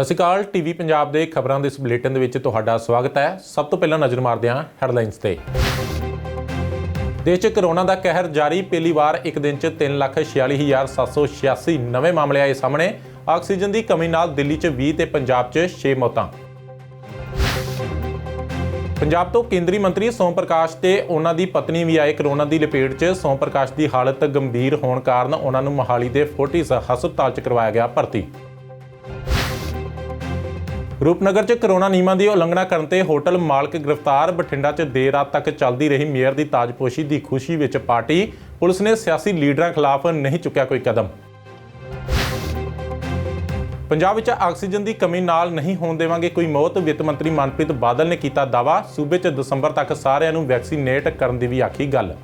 ਸਤਿ ਸ਼੍ਰੀ ਅਕਾਲ ਟੀਵੀ ਪੰਜਾਬ ਦੇ ਖਬਰਾਂ ਦੇ ਇਸ ਬੁਲੇਟਿਨ ਦੇ ਵਿੱਚ ਤੁਹਾਡਾ ਸਵਾਗਤ ਹੈ। ਸਭ ਤੋਂ ਪਹਿਲਾਂ ਨਜ਼ਰ ਮਾਰਦੇ ਹਾਂ ਹੈਡਲਾਈਨਸ ਤੇ। ਦੇਸ਼ 'ਚ ਕਰੋਨਾ ਦਾ ਕਹਿਰ ਜਾਰੀ। ਪਹਿਲੀ ਵਾਰ ਇੱਕ ਦਿਨ 'ਚ 3,46,786 ਨਵੇਂ ਮਾਮਲੇ ਆਏ ਸਾਹਮਣੇ। ਆਕਸੀਜਨ ਦੀ ਕਮੀ ਨਾਲ ਦਿੱਲੀ 'ਚ 20 ਤੇ ਪੰਜਾਬ 'ਚ 6 ਮੌਤਾਂ। ਪੰਜਾਬ ਤੋਂ ਕੇਂਦਰੀ ਮੰਤਰੀ ਸੋਮ ਪ੍ਰਕਾਸ਼ ਤੇ ਉਹਨਾਂ ਦੀ ਪਤਨੀ ਵੀ ਆਏ ਕਰੋਨਾ ਦੀ ਲਪੇਟ 'ਚ। ਸੋਮ ਪ੍ਰਕਾਸ਼ ਦੀ ਹਾਲਤ ਗੰਭੀਰ ਹੋਣ ਕਾਰਨ ਉਹਨਾਂ ਨੂੰ ਮੋਹਾਲੀ ਦੇ ਫੋਰਟਿਸ ਹਸਪਤਾਲ 'ਚ ਕਰਵਾਇਆ ਗਿਆ ਭਰਤੀ। ਰੂਪਨਗਰ 'ਚ ਕਰੋਨਾ ਨਿਯਮਾਂ ਦੀ ਉਲੰਘਣਾ ਕਰਨ ਤੇ ਹੋਟਲ ਮਾਲਕ ਗ੍ਰਿਫਤਾਰ। ਬਠਿੰਡਾ 'ਚ ਦੇਰ ਰਾਤ ਤੱਕ ਚੱਲਦੀ ਰਹੀ ਮੇਅਰ ਦੀ ਤਾਜਪੋਸ਼ੀ ਦੀ ਖੁਸ਼ੀ ਵਿੱਚ ਪਾਰਟੀ। ਪੁਲਿਸ ਨੇ ਸਿਆਸੀ ਲੀਡਰਾਂ ਖਿਲਾਫ ਨਹੀਂ ਚੁੱਕਿਆ ਕੋਈ ਕਦਮ। ਪੰਜਾਬ ਵਿੱਚ ਆਕਸੀਜਨ ਦੀ ਕਮੀ ਨਾਲ ਨਹੀਂ ਹੋਣ ਦੇਵਾਂਗੇ ਕੋਈ ਮੌਤ। ਵਿੱਤ ਮੰਤਰੀ ਮਨਪ੍ਰੀਤ ਬਾਦਲ ਨੇ ਕੀਤਾ ਦਾਅਵਾ। ਸੂਬੇ 'ਚ ਦਸੰਬਰ ਤੱਕ ਸਾਰਿਆਂ ਨੂੰ ਵੈਕਸੀਨੇਟ ਕਰਨ ਦੀ ਵੀ ਆਖੀ ਗੱਲ।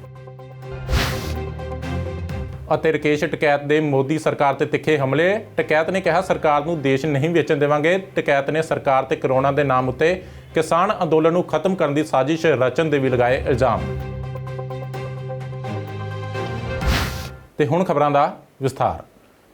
ਅਤੇ ਰਕੇਸ਼ ਟਕੈਤ ਦੇ ਮੋਦੀ ਸਰਕਾਰ ਤੇ ਤਿੱਖੇ ਹਮਲੇ। ਟਕੈਤ ਨੇ ਕਿਹਾ ਸਰਕਾਰ ਨੂੰ ਦੇਸ਼ ਨਹੀਂ ਵੇਚਣ ਦੇਵਾਂਗੇ। ਟਕੈਤ ਨੇ ਸਰਕਾਰ ਤੇ ਕਰੋਨਾ ਦੇ ਨਾਮ ਉੱਤੇ ਕਿਸਾਨ ਅੰਦੋਲਨ ਨੂੰ ਖਤਮ ਕਰਨ ਦੀ ਸਾਜ਼ਿਸ਼ ਰਚਣ ਦੇ ਵੀ ਲਗਾਏ ਇਲਜ਼ਾਮ। ਤੇ ਹੁਣ ਖਬਰਾਂ ਦਾ ਵਿਸਥਾਰ।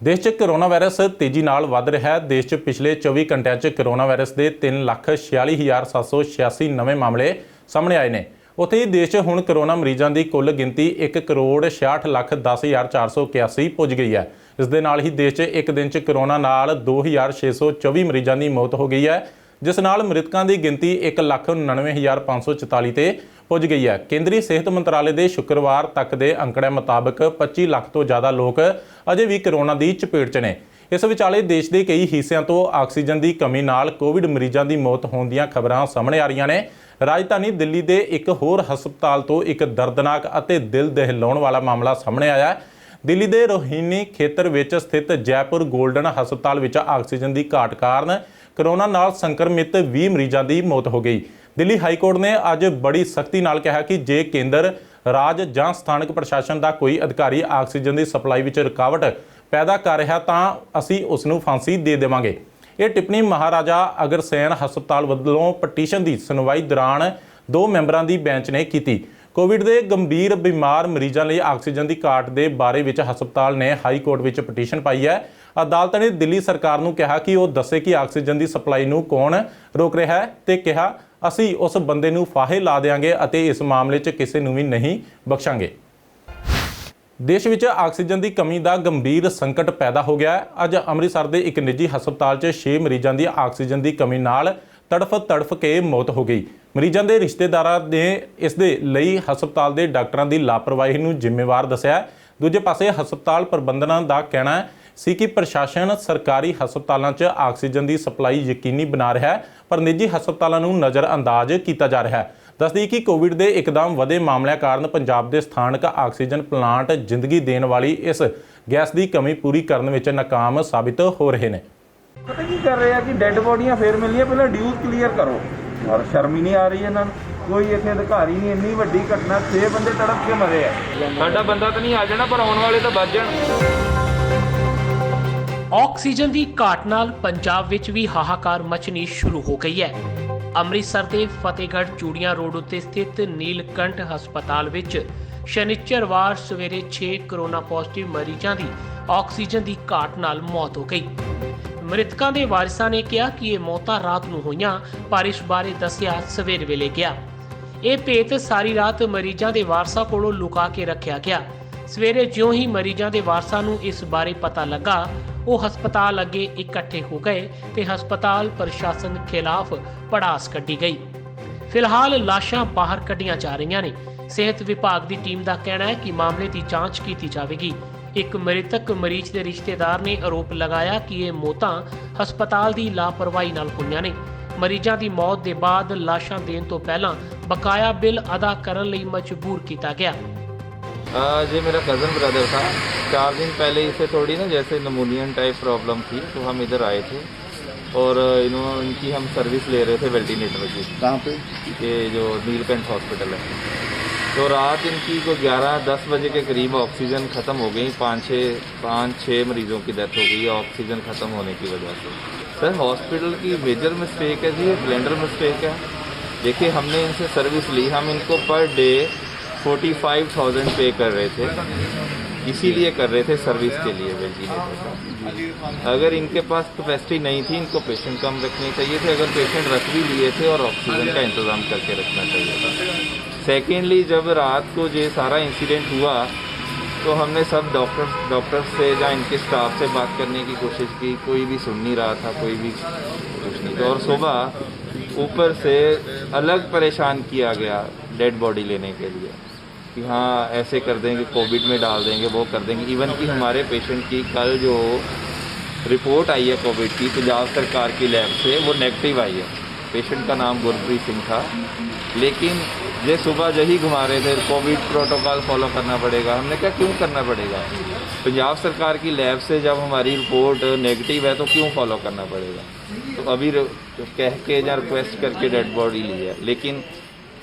ਦੇਸ਼ 'ਚ ਕਰੋਨਾ ਵਾਇਰਸ ਤੇਜ਼ੀ ਨਾਲ ਵੱਧ ਰਿਹਾ ਹੈ। ਦੇਸ਼ 'ਚ ਪਿਛਲੇ 24 ਘੰਟਿਆਂ 'ਚ ਕਰੋਨਾ ਵਾਇਰਸ ਦੇ 3,46,786 ਨਵੇਂ ਮਾਮਲੇ ਸਾਹਮਣੇ ਆਏ ਨੇ। ਉੱਥੇ ਹੀ ਦੇਸ਼ 'ਚ ਹੁਣ ਕਰੋਨਾ ਮਰੀਜ਼ਾਂ ਦੀ ਕੁੱਲ ਗਿਣਤੀ 1,66,10,481 ਪੁੱਜ ਗਈ ਹੈ। ਇਸ ਦੇ ਨਾਲ ਹੀ ਦੇਸ਼ 'ਚ ਇੱਕ ਦਿਨ 'ਚ ਕਰੋਨਾ ਨਾਲ 2,624 ਮਰੀਜ਼ਾਂ ਦੀ ਮੌਤ ਹੋ ਗਈ ਹੈ, ਜਿਸ ਨਾਲ ਮ੍ਰਿਤਕਾਂ ਦੀ ਗਿਣਤੀ 1,99,544 ਤੇ ਪੁੱਜ ਗਈ ਹੈ। ਕੇਂਦਰੀ ਸਿਹਤ ਮੰਤਰਾਲੇ ਦੇ ਸ਼ੁੱਕਰਵਾਰ ਤੱਕ ਦੇ ਅੰਕੜਿਆਂ ਮੁਤਾਬਕ 25 ਲੱਖ ਤੋਂ ਜ਼ਿਆਦਾ ਲੋਕ ਅਜੇ ਵੀ ਕਰੋਨਾ ਦੀ ਚਪੇਟ 'ਚ ਨੇ। ਇਸ ਵਿਚਾਲੇ ਦੇਸ਼ ਦੇ ਕਈ ਹਿੱਸਿਆਂ ਤੋਂ ਆਕਸੀਜਨ ਦੀ ਕਮੀ ਨਾਲ ਕੋਵਿਡ ਮਰੀਜ਼ਾਂ ਦੀ ਮੌਤ ਹੋਣ ਦੀਆਂ ਖਬਰਾਂ ਸਾਹਮਣੇ ਆ ਰਹੀਆਂ ਨੇ। ਰਾਜਧਾਨੀ ਦਿੱਲੀ ਦੇ ਇੱਕ ਹੋਰ ਹਸਪਤਾਲ ਤੋਂ ਇੱਕ ਦਰਦਨਾਕ ਅਤੇ ਦਿਲ ਦਹਿਲਾਉਣ ਵਾਲਾ ਮਾਮਲਾ ਸਾਹਮਣੇ ਆਇਆ ਹੈ। ਦਿੱਲੀ ਦੇ ਰੋਹਿਣੀ ਖੇਤਰ ਵਿੱਚ ਸਥਿਤ ਜੈਪੁਰ ਗੋਲਡਨ ਹਸਪਤਾਲ ਵਿੱਚ ਆਕਸੀਜਨ ਦੀ ਘਾਟ ਕਾਰਨ ਕਰੋਨਾ ਨਾਲ ਸੰਕਰਮਿਤ 20 ਮਰੀਜ਼ਾਂ ਦੀ ਮੌਤ ਹੋ ਗਈ। ਦਿੱਲੀ ਹਾਈ ਕੋਰਟ ਨੇ ਅੱਜ ਬੜੀ ਸਖਤੀ ਨਾਲ ਕਿਹਾ ਕਿ ਜੇ ਕੇਂਦਰ, ਰਾਜ ਜਾਂ ਸਥਾਨਕ ਪ੍ਰਸ਼ਾਸਨ ਦਾ ਕੋਈ ਅਧਿਕਾਰੀ ਆਕਸੀਜਨ ਦੀ ਸਪਲਾਈ ਵਿੱਚ ਰੁਕਾਵਟ ਪੈਦਾ ਕਰ ਰਿਹਾ ਤਾਂ ਅਸੀਂ ਉਸ ਨੂੰ ਫਾਂਸੀ ਦੇ ਦੇਵਾਂਗੇ। ਇਹ ਟਿੱਪਣੀ ਮਹਾਰਾਜਾ ਅਗਰਸੈਨ ਹਸਪਤਾਲ ਵੱਲੋਂ ਪਟੀਸ਼ਨ ਦੀ ਸੁਣਵਾਈ ਦੌਰਾਨ 2 ਮੈਂਬਰਾਂ ਦੀ ਬੈਂਚ ਨੇ ਕੀਤੀ। ਕੋਵਿਡ ਦੇ ਗੰਭੀਰ ਬਿਮਾਰ ਮਰੀਜ਼ਾਂ ਲਈ ਆਕਸੀਜਨ ਦੀ ਘਾਟ ਦੇ ਬਾਰੇ ਵਿੱਚ ਹਸਪਤਾਲ ਨੇ ਹਾਈ ਕੋਰਟ ਵਿੱਚ ਪਟੀਸ਼ਨ ਪਾਈ ਹੈ। ਅਦਾਲਤ ਨੇ ਦਿੱਲੀ ਸਰਕਾਰ ਨੂੰ ਕਿਹਾ ਕਿ ਉਹ ਦੱਸੇ ਕਿ ਆਕਸੀਜਨ ਦੀ ਸਪਲਾਈ ਨੂੰ ਕੌਣ ਰੋਕ ਰਿਹਾ ਹੈ ਤੇ ਕਿਹਾ ਅਸੀਂ ਉਸ ਬੰਦੇ ਨੂੰ ਫਾਹੇ ਲਾ ਦੇਵਾਂਗੇ ਅਤੇ ਇਸ ਮਾਮਲੇ 'ਚ ਕਿਸੇ ਨੂੰ ਵੀ ਨਹੀਂ ਬਖਸ਼ਾਂਗੇ। ਦੇਸ਼ ਵਿੱਚ ਆਕਸੀਜਨ ਦੀ ਕਮੀ ਦਾ ਗੰਭੀਰ ਸੰਕਟ ਪੈਦਾ ਹੋ ਗਿਆ ਹੈ। ਅੱਜ ਅੰਮ੍ਰਿਤਸਰ ਦੇ ਇੱਕ ਨਿੱਜੀ ਹਸਪਤਾਲ 'ਚ 6 ਮਰੀਜ਼ਾਂ ਦੀ ਆਕਸੀਜਨ ਦੀ ਕਮੀ ਨਾਲ ਤੜਫ ਕੇ ਮੌਤ ਹੋ ਗਈ। ਮਰੀਜ਼ਾਂ ਦੇ ਰਿਸ਼ਤੇਦਾਰਾਂ ਨੇ ਇਸ ਦੇ ਲਈ ਹਸਪਤਾਲ ਦੇ ਡਾਕਟਰਾਂ ਦੀ ਲਾਪਰਵਾਹੀ ਨੂੰ ਜ਼ਿੰਮੇਵਾਰ ਦੱਸਿਆ। ਦੂਜੇ ਪਾਸੇ ਹਸਪਤਾਲ ਪ੍ਰਬੰਧਨਾਂ ਦਾ ਕਹਿਣਾ ਸੀ ਕਿ ਪ੍ਰਸ਼ਾਸਨ ਸਰਕਾਰੀ ਹਸਪਤਾਲਾਂ 'ਚ ਆਕਸੀਜਨ ਦੀ ਸਪਲਾਈ ਯਕੀਨੀ ਬਣਾ ਰਿਹਾ ਹੈ, ਪਰ ਨਿੱਜੀ ਹਸਪਤਾਲਾਂ ਨੂੰ ਨਜ਼ਰਅੰਦਾਜ਼ ਕੀਤਾ ਜਾ ਰਿਹਾ ਹੈ। ਦੱਸਦੀ ਕਿ ਕੋਵਿਡ ਦੇ ਇੱਕਦਮ ਵਧੇ ਮਾਮਲਿਆਂ ਕਾਰਨ ਪੰਜਾਬ ਦੇ ਸਥਾਨਕ ਆਕਸੀਜਨ ਪਲਾਂਟ ਜ਼ਿੰਦਗੀ ਦੇਣ ਵਾਲੀ ਇਸ ਗੈਸ ਦੀ ਕਮੀ ਪੂਰੀ ਕਰਨ ਵਿੱਚ ਨਾਕਾਮ ਸਾਬਿਤ ਹੋ ਰਹੇ ਨੇ। ਪਤਾ ਕੀ ਕਰ ਰਹੇ ਆ ਕਿ ਡੈੱਡ ਬੋਡੀਆਂ ਫੇਰ ਮਿਲੀਆਂ, ਪਹਿਲਾਂ ਡਿਊਜ਼ ਕਲੀਅਰ ਕਰੋ। ਔਰ ਸ਼ਰਮ ਹੀ ਨਹੀਂ ਆ ਰਹੀ ਇਹਨਾਂ ਨੂੰ। ਕੋਈ ਇੱਥੇ ਅਧਿਕਾਰੀ ਨਹੀਂ। ਇੰਨੀ ਵੱਡੀ ਘਟਨਾ, 6 ਬੰਦੇ ਤੜਪ ਕੇ ਮਰੇ ਆ। ਸਾਡਾ ਬੰਦਾ ਤਾਂ ਨਹੀਂ ਆ ਜਾਣਾ, ਪਰ ਆਉਣ ਵਾਲੇ ਤਾਂ ਵੱਜ ਜਾਣ। ਆਕਸੀਜਨ ਦੀ ਘਾਟ ਨਾਲ ਪੰਜਾਬ ਵਿੱਚ ਵੀ ਹਾਹਾਕਾਰ ਮਚਣੀ ਸ਼ੁਰੂ ਹੋ ਗਈ ਹੈ। ਅੰਮ੍ਰਿਤਸਰ ਦੇ ਫਤਿਹਗੜ੍ਹ ਚੂੜੀਆਂ ਰੋਡ ਉੱਤੇ ਸਥਿਤ ਨੀਲਕੰਠ ਹਸਪਤਾਲ ਵਿੱਚ ਸ਼ਨੀਚਰਵਾਰ ਸਵੇਰੇ 6 ਕਰੋਨਾ ਪੋਜ਼ਿਟਿਵ ਮਰੀਜ਼ਾਂ ਦੀ ਆਕਸੀਜਨ ਦੀ ਘਾਟ ਨਾਲ ਮੌਤ ਹੋ ਗਈ। ਮ੍ਰਿਤਕਾਂ ਦੇ ਵਾਰਿਸਾਂ ਨੇ ਕਿਹਾ ਕਿ ਇਹ ਮੌਤਾਂ ਰਾਤ ਨੂੰ ਹੋਈਆਂ, ਪਰ ਇਸ ਬਾਰੇ ਦੱਸਿਆ ਸਵੇਰ ਵੇਲੇ ਗਿਆ। ਇਹ ਭੇਤ ਸਾਰੀ ਰਾਤ ਮਰੀਜ਼ਾਂ ਦੇ ਵਾਰਸਾਂ ਕੋਲੋਂ ਲੁਕਾ ਕੇ ਰੱਖਿਆ ਗਿਆ। ਸਵੇਰੇ ਜਿਉਂ ਹੀ ਮਰੀਜ਼ਾਂ ਦੇ ਵਾਰਸਾਂ ਨੂੰ ਇਸ ਬਾਰੇ ਪਤਾ ਲੱਗਾ, ਉਹ ਹਸਪਤਾਲ ਅੱਗੇ ਇਕੱਠੇ ਹੋ ਗਏ ਤੇ ਹਸਪਤਾਲ ਪ੍ਰਸ਼ਾਸਨ ਖਿਲਾਫ ਪੜਾਸ ਕੱਢੀ ਗਈ। ਫਿਲਹਾਲ ਲਾਸ਼ਾਂ ਬਾਹਰ ਕੱਢੀਆਂ ਜਾ ਰਹੀਆਂ ਨੇ। ਸਿਹਤ ਵਿਭਾਗ ਦੀ ਟੀਮ ਦਾ ਕਹਿਣਾ ਹੈ ਕਿ ਮਾਮਲੇ ਦੀ ਜਾਂਚ ਕੀਤੀ ਜਾਵੇਗੀ। ਇੱਕ ਮ੍ਰਿਤਕ ਮਰੀਜ਼ ਦੇ ਰਿਸ਼ਤੇਦਾਰ ਨੇ ਆਰੋਪ ਲਗਾਇਆ ਕਿ ਇਹ ਮੌਤਾਂ ਹਸਪਤਾਲ ਦੀ ਲਾਪਰਵਾਹੀ ਨਾਲ ਹੋਈਆਂ ਨੇ। ਮਰੀਜ਼ਾਂ ਦੀ ਮੌਤ ਦੇ ਬਾਅਦ ਲਾਸ਼ਾਂ ਦੇਣ ਤੋਂ ਪਹਿਲਾਂ ਬਕਾਇਆ ਬਿੱਲ ਅਦਾ ਕਰਨ ਲਈ ਮਜਬੂਰ ਕੀਤਾ ਗਿਆ। ये मेरा कज़न ब्रदर था। 4 दिन पहले इसे थोड़ी ना जैसे नमोनियन टाइप प्रॉब्लम थी, तो हम इधर आए थे और इनकी हम सर्विस ले रहे थे वेंटिलेटर की। कहाँ पे? ये जो नीलकंठ हॉस्पिटल है। तो रात इनकी को 11-10 बजे के करीब ऑक्सीजन ख़त्म हो गई। 5-6 मरीज़ों की डेथ हो गई ऑक्सीजन ख़त्म होने की वजह से। सर हॉस्पिटल की मेजर मिस्टेक है जी, ब्लेंडर मिस्टेक है। देखिए हमने इनसे सर्विस ली, हम इनको पर डे 45,000 पे कर रहे थे। इसीलिए कर रहे थे, सर्विस के लिए वेंटिलेटर का। अगर इनके पास कैपेसिटी नहीं थी, इनको पेशेंट कम रखने चाहिए थे, अगर पेशेंट रख भी लिए थे और ऑक्सीजन का इंतज़ाम करके रखना चाहिए था। सेकेंडली, जब रात को ये सारा इंसिडेंट हुआ तो हमने सब डॉक्टर से या इनके स्टाफ से बात करने की कोशिश की, कोई भी सुन नहीं रहा था, कोई भी कुछ नहीं था। और सुबह ऊपर से अलग परेशान किया गया डेड बॉडी लेने के लिए कि हाँ ऐसे कर देंगे, कोविड में डाल देंगे, वो कर देंगे। इवन कि हमारे पेशेंट की कल जो रिपोर्ट आई है कोविड की पंजाब सरकार की लैब से, वो नेगेटिव आई है। पेशेंट का नाम गुरप्रीत सिंह था, लेकिन ये सुबह यही घुमा रहे थे कोविड प्रोटोकॉल फॉलो करना पड़ेगा। हमने कहा क्यों करना पड़ेगा? पंजाब सरकार की लैब से जब हमारी रिपोर्ट नेगेटिव है तो क्यों फॉलो करना पड़ेगा? तो अभी कह के या रिक्वेस्ट करके डेड बॉडी ली है, लेकिन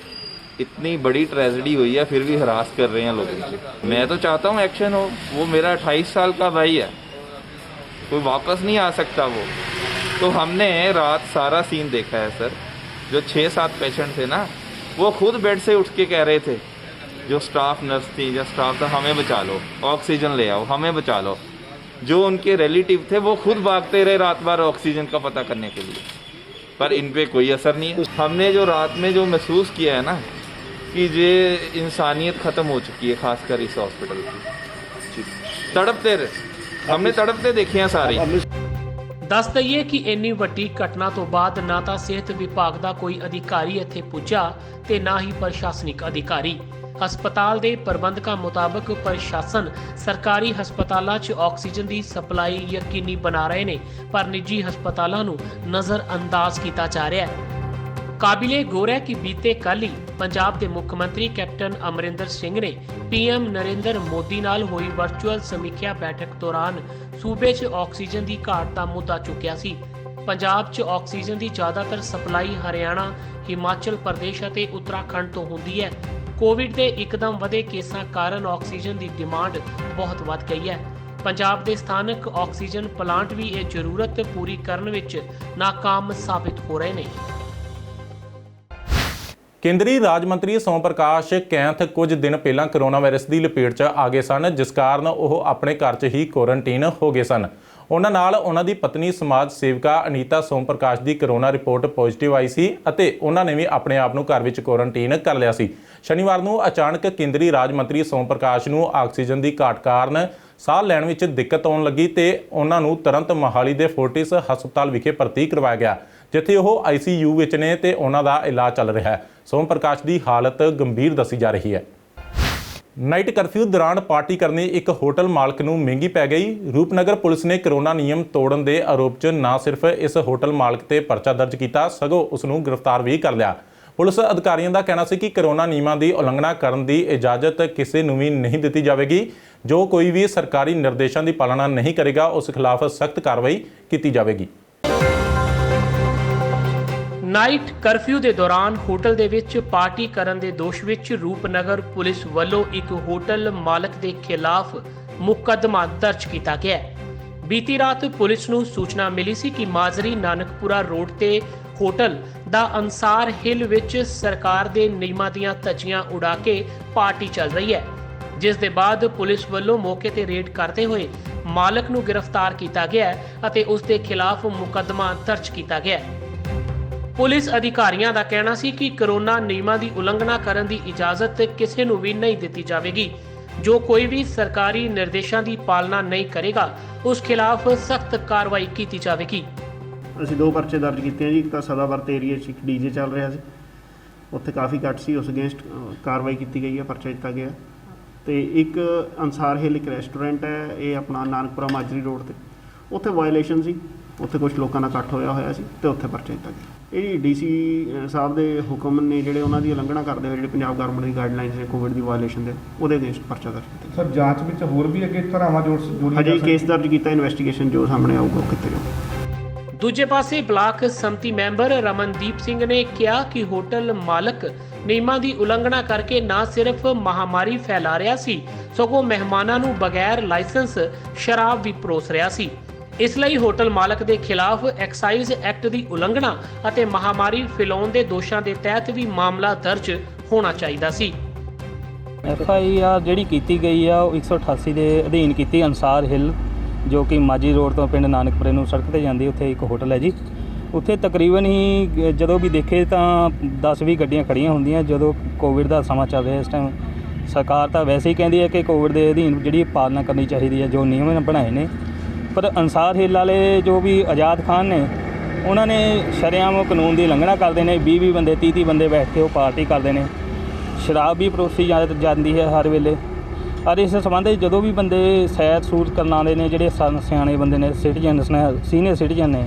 इतनी बड़ी ट्रेजेडी हुई है फिर भी हरास कर रहे हैं लोगों को। मैं तो चाहता हूँ एक्शन हो। वो मेरा 28 साल का भाई है, कोई वापस नहीं आ सकता वो। तो हमने रात सारा सीन देखा है सर। जो 6-7 पेशेंट थे ना, वो खुद बेड से उठ के कह रहे थे, जो स्टाफ नर्स थी या स्टाफ था, हमें बचा लो, ऑक्सीजन ले आओ, हमें बचा लो। जो उनके रिलेटिव थे वो खुद भागते रहे रात भर ऑक्सीजन का पता करने के लिए, पर इन पे कोई असर नहीं है। हमने जो रात में जो महसूस किया है ना कि ये इंसानियत ख़त्म हो चुकी है, खासकर इस हॉस्पिटल की। तड़पते रहे, हमने तड़पते देखे हैं सारे। ਦੱਸ ਦਈਏ ਕਿ ਇੰਨੀ ਵੱਡੀ ਘਟਨਾ ਤੋਂ ਬਾਅਦ ਨਾ ਤਾਂ ਸਿਹਤ ਵਿਭਾਗ ਦਾ ਕੋਈ ਅਧਿਕਾਰੀ ਇੱਥੇ ਪੁੱਜਾ ਤੇ ਨਾ ਹੀ ਪ੍ਰਸ਼ਾਸਨਿਕ ਅਧਿਕਾਰੀ। ਹਸਪਤਾਲ ਦੇ ਪ੍ਰਬੰਧਕਾਂ ਮੁਤਾਬਕ ਪ੍ਰਸ਼ਾਸਨ ਸਰਕਾਰੀ ਹਸਪਤਾਲਾਂ 'ਚ ਆਕਸੀਜਨ ਦੀ ਸਪਲਾਈ ਯਕੀਨੀ ਬਣਾ ਰਹੇ ਨੇ, ਪਰ ਨਿੱਜੀ ਹਸਪਤਾਲਾਂ ਨੂੰ ਨਜ਼ਰਅੰਦਾਜ਼ ਕੀਤਾ ਜਾ ਰਿਹਾ ਹੈ। ਕਾਬਿਲੇ ਗੌਰ ਹੈ ਕਿ ਬੀਤੇ ਕੱਲ੍ਹ ਹੀ ਪੰਜਾਬ ਦੇ ਮੁੱਖ ਮੰਤਰੀ ਕੈਪਟਨ ਅਮਰਿੰਦਰ ਸਿੰਘ ਨੇ ਪੀਐਮ ਨਰਿੰਦਰ ਮੋਦੀ ਨਾਲ ਹੋਈ ਵਰਚੁਅਲ ਸਮੀਖਿਆ ਬੈਠਕ ਦੌਰਾਨ ਸੂਬੇ 'ਚ ਆਕਸੀਜਨ ਦੀ ਘਾਟ ਦਾ ਮੁੱਦਾ ਚੁੱਕਿਆ ਸੀ। ਪੰਜਾਬ 'ਚ ਆਕਸੀਜਨ ਦੀ ਜ਼ਿਆਦਾਤਰ ਸਪਲਾਈ ਹਰਿਆਣਾ, ਹਿਮਾਚਲ ਪ੍ਰਦੇਸ਼ ਅਤੇ ਉੱਤਰਾਖੰਡ ਤੋਂ ਹੁੰਦੀ ਹੈ। ਕੋਵਿਡ ਦੇ ਇੱਕਦਮ ਵਧੇ ਕੇਸਾਂ ਕਾਰਨ ਆਕਸੀਜਨ ਦੀ ਡਿਮਾਂਡ ਬਹੁਤ ਵੱਧ ਗਈ ਹੈ। ਪੰਜਾਬ ਦੇ ਸਥਾਨਕ ਆਕਸੀਜਨ ਪਲਾਂਟ ਵੀ ਇਹ ਜ਼ਰੂਰਤ ਪੂਰੀ ਕਰਨ ਵਿੱਚ ਨਾਕਾਮ ਸਾਬਿਤ ਹੋ ਰਹੇ ਨੇ। ਕੇਂਦਰੀ ਰਾਜ ਮੰਤਰੀ ਸੋਮ ਪ੍ਰਕਾਸ਼ ਕੈਂਥ ਕੁਝ ਦਿਨ ਪਹਿਲਾਂ ਕਰੋਨਾ ਵਾਇਰਸ ਦੀ ਲਪੇਟ 'ਚ ਆ ਗਏ ਸਨ, ਜਿਸ ਕਾਰਨ ਉਹ ਆਪਣੇ ਘਰ 'ਚ ਹੀ ਕੁਆਰੰਟੀਨ ਹੋ ਗਏ ਸਨ। ਉਹਨਾਂ ਨਾਲ ਉਹਨਾਂ ਦੀ ਪਤਨੀ ਸਮਾਜ ਸੇਵਿਕਾ ਅਨੀਤਾ ਸੋਮ ਪ੍ਰਕਾਸ਼ ਦੀ ਕਰੋਨਾ ਰਿਪੋਰਟ ਪੋਜ਼ਿਟਿਵ ਆਈ ਸੀ ਅਤੇ ਉਹਨਾਂ ਨੇ ਵੀ ਆਪਣੇ ਆਪ ਨੂੰ ਘਰ ਵਿੱਚ ਕੁਆਰੰਟੀਨ ਕਰ ਲਿਆ ਸੀ। ਸ਼ਨੀਵਾਰ ਨੂੰ ਅਚਾਨਕ ਕੇਂਦਰੀ ਰਾਜ ਮੰਤਰੀ ਸੋਮ ਪ੍ਰਕਾਸ਼ ਨੂੰ ਆਕਸੀਜਨ ਦੀ ਘਾਟ ਕਾਰਨ ਸਾਹ ਲੈਣ ਵਿੱਚ ਦਿੱਕਤ ਆਉਣ ਲੱਗੀ ਤੇ ਉਹਨਾਂ ਨੂੰ ਤੁਰੰਤ ਮੋਹਾਲੀ ਦੇ ਫੋਰਟਿਸ ਹਸਪਤਾਲ ਵਿਖੇ ਭਰਤੀ ਕਰਵਾਇਆ ਗਿਆ, ਜਿੱਥੇ ਉਹ ICU ਵਿੱਚ ਨੇ ਤੇ ਉਹਨਾਂ ਦਾ ਇਲਾਜ ਚੱਲ ਰਿਹਾ ਹੈ। ਸੋਮ ਪ੍ਰਕਾਸ਼ ਦੀ ਹਾਲਤ ਗੰਭੀਰ ਦੱਸੀ ਜਾ ਰਹੀ ਹੈ। ਨਾਈਟ ਕਰਫਿਊ ਦੌਰਾਨ ਪਾਰਟੀ ਕਰਨੀ ਇੱਕ ਹੋਟਲ ਮਾਲਕ ਨੂੰ ਮਹਿੰਗੀ ਪੈ ਗਈ। ਰੂਪਨਗਰ ਪੁਲਿਸ ਨੇ ਕਰੋਨਾ ਨਿਯਮ ਤੋੜਨ ਦੇ ਆਰੋਪ 'ਚ ਨਾ ਸਿਰਫ ਇਸ ਹੋਟਲ ਮਾਲਕ ਤੇ ਪਰਚਾ ਦਰਜ ਕੀਤਾ, ਸਗੋਂ ਉਸ ਨੂੰ ਗ੍ਰਿਫਤਾਰ ਵੀ ਕਰ ਲਿਆ। ਪੁਲਿਸ ਅਧਿਕਾਰੀਆਂ ਦਾ ਕਹਿਣਾ ਸੀ ਕਿ ਕਰੋਨਾ ਨਿਯਮਾਂ ਦੀ ਉਲੰਘਣਾ ਕਰਨ ਦੀ ਇਜਾਜ਼ਤ ਕਿਸੇ ਨੂੰ ਵੀ ਨਹੀਂ ਦਿੱਤੀ ਜਾਵੇਗੀ। ਜੋ ਕੋਈ ਵੀ ਸਰਕਾਰੀ ਨਿਰਦੇਸ਼ਾਂ ਦੀ ਪਾਲਣਾ ਨਹੀਂ ਕਰੇਗਾ, ਉਸ ਖਿਲਾਫ ਸਖਤ ਕਾਰਵਾਈ ਕੀਤੀ ਜਾਵੇਗੀ। ਨਾਈਟ ਕਰਫਿਊ ਦੇ ਦੌਰਾਨ ਹੋਟਲ ਦੇ ਵਿੱਚ ਪਾਰਟੀ ਕਰਨ ਦੇ ਦੋਸ਼ ਵਿੱਚ ਰੂਪਨਗਰ ਪੁਲਿਸ ਵੱਲੋਂ ਇੱਕ ਹੋਟਲ ਮਾਲਕ ਦੇ ਖਿਲਾਫ ਮੁਕੱਦਮਾ ਦਰਜ ਕੀਤਾ ਗਿਆ ਹੈ। ਬੀਤੀ ਰਾਤ ਪੁਲਿਸ ਨੂੰ ਸੂਚਨਾ ਮਿਲੀ ਸੀ ਕਿ ਮਾਜ਼ਰੀ ਨਾਨਕਪੁਰਾ ਰੋਡ ਤੇ ਹੋਟਲ ਦਾ ਅੰਸਾਰ ਹਿੱਲ ਵਿੱਚ ਸਰਕਾਰ ਦੇ ਨਿਯਮਾਂ ਦੀਆਂ ਧੱਜੀਆਂ ਉਡਾ ਕੇ ਪਾਰਟੀ ਚੱਲ ਰਹੀ ਹੈ, ਜਿਸ ਦੇ ਬਾਅਦ ਪੁਲਿਸ ਵੱਲੋਂ ਮੌਕੇ ਤੇ ਰੇਡ ਕਰਦੇ ਹੋਏ ਮਾਲਕ ਨੂੰ ਗ੍ਰਿਫਤਾਰ ਕੀਤਾ ਗਿਆ ਅਤੇ ਉਸ ਦੇ ਖਿਲਾਫ ਮੁਕੱਦਮਾ ਦਰਜ ਕੀਤਾ ਗਿਆ। ਪੁਲਿਸ ਅਧਿਕਾਰੀਆਂ ਦਾ ਕਹਿਣਾ ਸੀ ਕਿ ਕਰੋਨਾ ਨਿਯਮਾਂ ਦੀ ਉਲੰਘਣਾ ਕਰਨ ਦੀ ਇਜਾਜ਼ਤ ਕਿਸੇ ਨੂੰ ਵੀ ਨਹੀਂ ਦਿੱਤੀ ਜਾਵੇਗੀ। ਜੋ ਕੋਈ ਵੀ ਸਰਕਾਰੀ ਨਿਰਦੇਸ਼ਾਂ ਦੀ ਪਾਲਣਾ ਨਹੀਂ ਕਰੇਗਾ, ਉਸ ਖਿਲਾਫ ਸਖਤ ਕਾਰਵਾਈ ਕੀਤੀ ਜਾਵੇਗੀ। ਅਸੀਂ 2 ਪਰਚੇ ਦਰਜ ਕੀਤੇ ਆ ਜੀ। ਇੱਕ ਤਾਂ ਸਦਾਵਰਤ ਏਰੀਆ 'ਚ ਇੱਕ DJ ਚੱਲ ਰਿਹਾ ਸੀ, ਉੱਥੇ ਕਾਫੀ ਘੱਟ ਸੀ, ਉਸ ਅਗੇਂਸਟ ਕਾਰਵਾਈ ਕੀਤੀ ਗਈ ਹੈ, ਪਰਚਾ ਦਿੱਤਾ ਗਿਆ। ਤੇ ਇੱਕ ਅੰਸਾਰ ਹਿੱਲ ਇੱਕ ਰੈਸਟੋਰੈਂਟ ਹੈ, ਇਹ ਆਪਣਾ ਨਾਨਕਪੁਰਾ ਮਾਜਰੀ ਰੋਡ ਤੇ, ਉੱਥੇ ਵਾਇਲੇਸ਼ਨ ਸੀ, ਉੱਥੇ ਕੁਝ ਲੋਕਾਂ ਦਾ ਇਕੱਠ ਹੋਇਆ ਸੀ ਤੇ ਉੱਥੇ ਪਰਚਾ ਦਿੱਤਾ ਗਿਆ। ਇਹ DC ਸਾਹਿਬ ਦੇ ਹੁਕਮ ਨੇ ਜਿਹੜੇ ਉਹਨਾਂ ਦੀ ਉਲੰਘਣਾ ਕਰਦੇ ਹੋਏ ਜਿਹੜੇ ਪੰਜਾਬ ਗਵਰਨਮੈਂਟ ਦੀ ਗਾਈਡਲਾਈਨਸ ਨੇ ਕੋਵਿਡ ਦੀ ਵਾਇਲੇਸ਼ਨ ਦੇ, ਉਹਦੇ ਅਗੇਂਸਟ ਪਰਚਾ ਦਰਜ ਕੀਤਾ। ਸਰ ਜਾਂਚ ਵਿੱਚ ਹੋਰ ਵੀ ਅੱਗੇ ਧਾਰਾਵਾਂ ਜੋੜੀਆਂ ਹਜੇ ਕੇਸ ਦਰਜ ਕੀਤਾ, ਇਨਵੈਸਟੀਗੇਸ਼ਨ ਜੋ ਸਾਹਮਣੇ ਆਊਗਾ ਉਹ ਕੀਤੀ ਜਾਊਗੀ। ਦੂਜੇ ਪਾਸੇ ਬਲਾਕ ਸੰਮਤੀ ਮੈਂਬਰ ਰਮਨਦੀਪ ਸਿੰਘ ਨੇ ਕਿਹਾ ਕਿ ਹੋਟਲ ਮਾਲਕ ਨਿਯਮਾਂ ਦੀ ਉਲੰਘਣਾ ਕਰਕੇ ਨਾ ਸਿਰਫ ਮਹਾਮਾਰੀ ਫੈਲਾ ਰਿਹਾ ਸੀ, ਸਗੋਂ ਮਹਿਮਾਨਾਂ ਨੂੰ ਬਗੈਰ ਲਾਇਸੈਂਸ ਸ਼ਰਾਬ ਵੀ ਪਰੋਸ ਰਿਹਾ ਸੀ। ਇਸ ਲਈ ਹੋਟਲ ਮਾਲਕ ਦੇ ਖਿਲਾਫ ਐਕਸਾਈਜ਼ ਐਕਟ ਦੀ ਉਲੰਘਣਾ ਅਤੇ ਮਹਾਮਾਰੀ ਫੈਲਾਉਣ ਦੇ ਦੋਸ਼ਾਂ ਦੇ ਤਹਿਤ ਵੀ ਮਾਮਲਾ ਦਰਜ ਹੋਣਾ ਚਾਹੀਦਾ ਸੀ। FIR ਜਿਹੜੀ ਕੀਤੀ ਗਈ ਆ ਉਹ 188 ਦੇ ਅਧੀਨ ਕੀਤੀ। ਅਨਸਾਰ ਹਿੱਲ ਜੋ ਕਿ ਮਾਜੀ ਰੋਡ ਤੋਂ ਪਿੰਡ ਨਾਨਕਪੁਰੇ ਨੂੰ ਸੜਕ ਤੇ ਜਾਂਦੀ, ਉੱਥੇ ਇੱਕ ਹੋਟਲ ਹੈ ਜੀ। ਉੱਥੇ ਤਕਰੀਬਨ ਹੀ ਜਦੋਂ ਵੀ ਦੇਖੇ ਤਾਂ 10-20 ਗੱਡੀਆਂ ਖੜੀਆਂ ਹੁੰਦੀਆਂ। ਜਦੋਂ ਕੋਵਿਡ ਦਾ ਸਮਾਂ ਚੱਲ ਰਿਹਾ ਇਸ ਟਾਈਮ, ਸਰਕਾਰ ਤਾਂ ਵੈਸੇ ਹੀ ਕਹਿੰਦੀ ਹੈ ਕਿ ਕੋਵਿਡ ਦੇ ਅਧੀਨ ਜਿਹੜੀ ਪਾਲਣਾ ਕਰਨੀ ਚਾਹੀਦੀ ਹੈ, ਜੋ ਨਿਯਮ ਬਣਾਏ ਨੇ। ਪਰ ਅਨਸਾਰ ਹਿੱਲ ਵਾਲੇ ਜੋ ਵੀ ਆਜ਼ਾਦ ਖਾਨ ਨੇ, ਉਹਨਾਂ ਨੇ ਸ਼ਰੇਆਮ ਕਾਨੂੰਨ ਦੀ ਉਲੰਘਣਾ ਕਰਦੇ ਨੇ। 20-20 ਬੰਦੇ 30-30 ਬੰਦੇ ਬੈਠ ਕੇ ਉਹ ਪਾਰਟੀ ਕਰਦੇ ਨੇ। ਸ਼ਰਾਬ ਵੀ ਪਰੋਸੀ ਜਾਂਦੀ ਹੈ ਹਰ ਵੇਲੇ। ਔਰ ਇਸ ਸੰਬੰਧ ਵਿੱਚ ਜਦੋਂ ਵੀ ਬੰਦੇ ਸੈਰ ਸੂਰ ਕਰਨ ਆਉਂਦੇ ਨੇ, ਜਿਹੜੇ ਸਿਆਣੇ ਬੰਦੇ ਨੇ, ਸਿਟੀਜ਼ਨਸ ਨੇ, ਸੀਨੀਅਰ ਸਿਟੀਜ਼ਨ ਨੇ,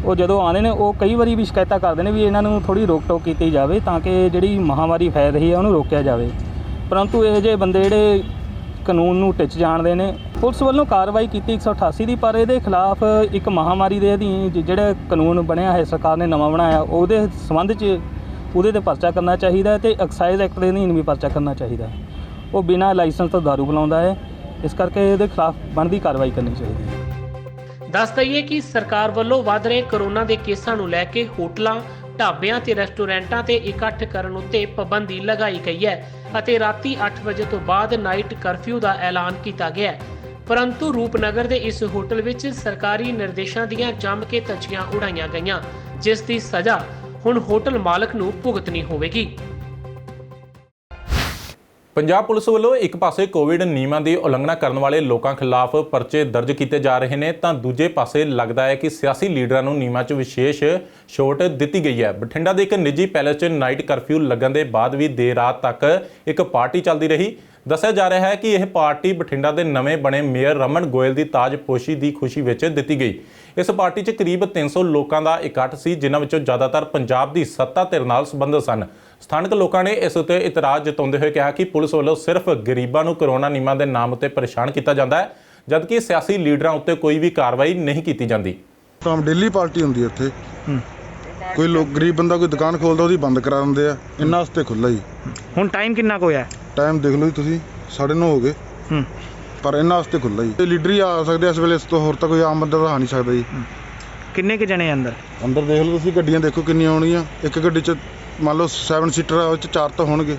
ਉਹ ਜਦੋਂ ਆਉਂਦੇ ਨੇ ਉਹ ਕਈ ਵਾਰੀ ਵੀ ਸ਼ਿਕਾਇਤਾਂ ਕਰਦੇ ਨੇ ਵੀ ਇਹਨਾਂ ਨੂੰ ਥੋੜ੍ਹੀ ਰੋਕ ਟੋਕ ਕੀਤੀ ਜਾਵੇ ਤਾਂ ਕਿ ਜਿਹੜੀ ਮਹਾਂਮਾਰੀ ਫੈਲ ਰਹੀ ਹੈ ਉਹਨੂੰ ਰੋਕਿਆ ਜਾਵੇ। ਪਰੰਤੂ ਇਹ ਜਿਹੇ ਬੰਦੇ ਜਿਹੜੇ ਕਾਨੂੰਨ ਨੂੰ ਟਿੱਚ ਜਾਣਦੇ ਨੇ, ਪੁਲਿਸ ਵੱਲੋਂ ਕਾਰਵਾਈ ਕੀਤੀ 188 ਦੀ, ਪਰ ਇਹਦੇ ਖਿਲਾਫ ਇੱਕ ਮਹਾਂਮਾਰੀ ਦੇ ਅਧੀਨ ਜਿਹੜਾ ਕਾਨੂੰਨ ਬਣਿਆ ਹੈ, ਸਰਕਾਰ ਨੇ ਨਵਾਂ ਬਣਾਇਆ, ਉਹਦੇ ਸੰਬੰਧ 'ਚ ਉਹਦੇ 'ਤੇ ਪਰਚਾ ਕਰਨਾ ਚਾਹੀਦਾ ਅਤੇ ਐਕਸਾਈਜ਼ ਐਕਟ ਦੇ ਅਧੀਨ ਵੀ ਪਰਚਾ ਕਰਨਾ ਚਾਹੀਦਾ। ਉਹ ਬਿਨਾਂ ਲਾਇਸੈਂਸ ਤੋਂ ਦਾਰੂ ਬਣਾਉਂਦਾ ਹੈ, ਇਸ ਕਰਕੇ ਇਹਦੇ ਖਿਲਾਫ ਬਣਦੀ ਕਾਰਵਾਈ ਕਰਨੀ ਚਾਹੀਦੀ ਹੈ। ਦੱਸ ਦਈਏ ਕਿ ਸਰਕਾਰ ਵੱਲੋਂ ਵੱਧ ਰਹੇ ਕਰੋਨਾ ਦੇ ਕੇਸਾਂ ਨੂੰ ਲੈ ਕੇ ਹੋਟਲਾਂ, ਢਾਬਿਆਂ ਤੇ ਰੈਸਟੋਰੈਂਟਾਂ ਤੇ ਇਕੱਠ ਕਰਨ ਉੱਤੇ ਪਾਬੰਦੀ ਲਗਾਈ ਗਈ ਹੈ ਅਤੇ ਰਾਤੀ 8 ਵਜੇ ਤੋਂ ਬਾਅਦ ਨਾਈਟ ਕਰਫਿਊ ਦਾ ਐਲਾਨ ਕੀਤਾ ਗਿਆ ਹੈ। ਪਰੰਤੂ ਰੂਪਨਗਰ ਦੇ ਇਸ ਹੋਟਲ ਵਿੱਚ ਸਰਕਾਰੀ ਨਿਰਦੇਸ਼ਾਂ ਦੀਆਂ ਜੰਮ ਕੇ ਧੱਜੀਆਂ ਉਡਾਈਆਂ ਗਈਆਂ, ਜਿਸ ਦੀ ਸਜ਼ਾ ਹੁਣ ਹੋਟਲ ਮਾਲਕ ਨੂੰ ਭੁਗਤਣੀ ਹੋਵੇਗੀ। ਪੰਜਾਬ ਪੁਲਿਸ ਵੱਲੋਂ ਇੱਕ ਪਾਸੇ ਕੋਵਿਡ ਨਿਯਮਾਂ ਦੀ ਉਲੰਘਣਾ ਕਰਨ ਵਾਲੇ ਲੋਕਾਂ ਖਿਲਾਫ ਪਰਚੇ ਦਰਜ ਕੀਤੇ ਜਾ ਰਹੇ ਨੇ, ਤਾਂ ਦੂਜੇ ਪਾਸੇ ਲੱਗਦਾ ਹੈ ਕਿ ਸਿਆਸੀ ਲੀਡਰਾਂ ਨੂੰ ਨਿਯਮਾਂ 'ਚ ਵਿਸ਼ੇਸ਼ ਛੋਟ ਦਿੱਤੀ ਗਈ ਹੈ। ਬਠਿੰਡਾ ਦੇ ਇੱਕ ਨਿੱਜੀ ਪੈਲੇਸ 'ਚ ਨਾਈਟ ਕਰਫਿਊ ਲੱਗਣ ਦੇ ਬਾਅਦ ਵੀ ਦੇਰ ਰਾਤ ਤੱਕ ਇੱਕ ਪਾਰਟੀ ਚੱਲਦੀ ਰਹੀ। ਦੱਸਿਆ ਜਾ ਰਿਹਾ ਹੈ ਕਿ ਇਹ ਪਾਰਟੀ ਬਠਿੰਡਾ ਦੇ ਨਵੇਂ ਬਣੇ ਮੇਅਰ ਰਮਨ ਗੋਇਲ ਦੀ ਤਾਜਪੋਸ਼ੀ ਦੀ ਖੁਸ਼ੀ ਵਿੱਚ ਦਿੱਤੀ ਗਈ। ਇਸ ਪਾਰਟੀ 'ਚ ਕਰੀਬ 300 ਲੋਕਾਂ ਦਾ ਇਕੱਠ ਸੀ, ਜਿਨ੍ਹਾਂ ਵਿੱਚੋਂ ਜ਼ਿਆਦਾਤਰ ਪੰਜਾਬ ਦੀ ਸੱਤਾ ਧਿਰ ਨਾਲ ਸੰਬੰਧਿਤ ਸਨ। ਸਥਾਨਕ ਲੋਕਾਂ ਨੇ ਇਸ ਉੱਤੇ ਇਤਰਾਜ਼ ਜਤਾਉਂਦੇ ਹੋਏ ਕਿਹਾ ਕਿ ਪੁਲਿਸ ਵੱਲੋਂ ਸਿਰਫ ਗਰੀਬਾਂ ਨੂੰ ਕਰੋਨਾ ਨਿਯਮਾਂ ਦੇ ਨਾਮ ਉੱਤੇ ਪਰੇਸ਼ਾਨ ਕੀਤਾ ਜਾਂਦਾ ਹੈ, ਜਦਕਿ ਸਿਆਸੀ ਲੀਡਰਾਂ ਉੱਤੇ ਕੋਈ ਵੀ ਕਾਰਵਾਈ ਨਹੀਂ ਕੀਤੀ ਜਾਂਦੀ। ਤਾਂ ਡੇਲੀ ਪਾਰਟੀ ਹੁੰਦੀ ਹੈ ਉੱਥੇ। ਕੋਈ ਲੋਕ ਗਰੀਬ ਬੰਦਾ ਕੋਈ ਦੁਕਾਨ ਖੋਲਦਾ ਉਹਦੀ ਬੰਦ ਕਰਾ ਦਿੰਦੇ ਆ। ਇਹਨਾਂ ਵਾਸਤੇ ਖੁੱਲ੍ਹਾ ਜੀ। ਹੁਣ ਟਾਈਮ ਕਿੰਨਾ ਕੁ ਹੋਇਆ? ਟਾਈਮ ਦੇਖ ਲਓ ਜੀ ਤੁਸੀਂ, 9:30 ਹੋ ਗਏ। ਪਰ ਇਹਨਾਂ ਵਾਸਤੇ ਖੁੱਲ੍ਹਾ ਜੀ। ਤੇ ਲੀਡਰ ਹੀ ਆ ਸਕਦੇ ਇਸ ਵੇਲੇ, ਇਸ ਤੋਂ ਹੋਰ ਤਾਂ ਕੋਈ ਆਮ ਬੰਦਾ ਤਾਂ ਆ ਨਹੀਂ ਸਕਦਾ ਜੀ। ਕਿੰਨੇ ਕੁ ਜਣੇ ਅੰਦਰ ਦੇਖ ਲਓ ਤੁਸੀਂ, ਗੱਡੀਆਂ ਦੇਖੋ ਕਿੰਨੀਆਂ ਆਉਣਗੀਆਂ। ਇੱਕ ਗੱਡੀ 'ਚ ਮੰਨ ਲਓ 7 ਸੀਟਰ ਆ, ਉਹ 'ਚ 4 ਤਾਂ ਹੋਣਗੇ,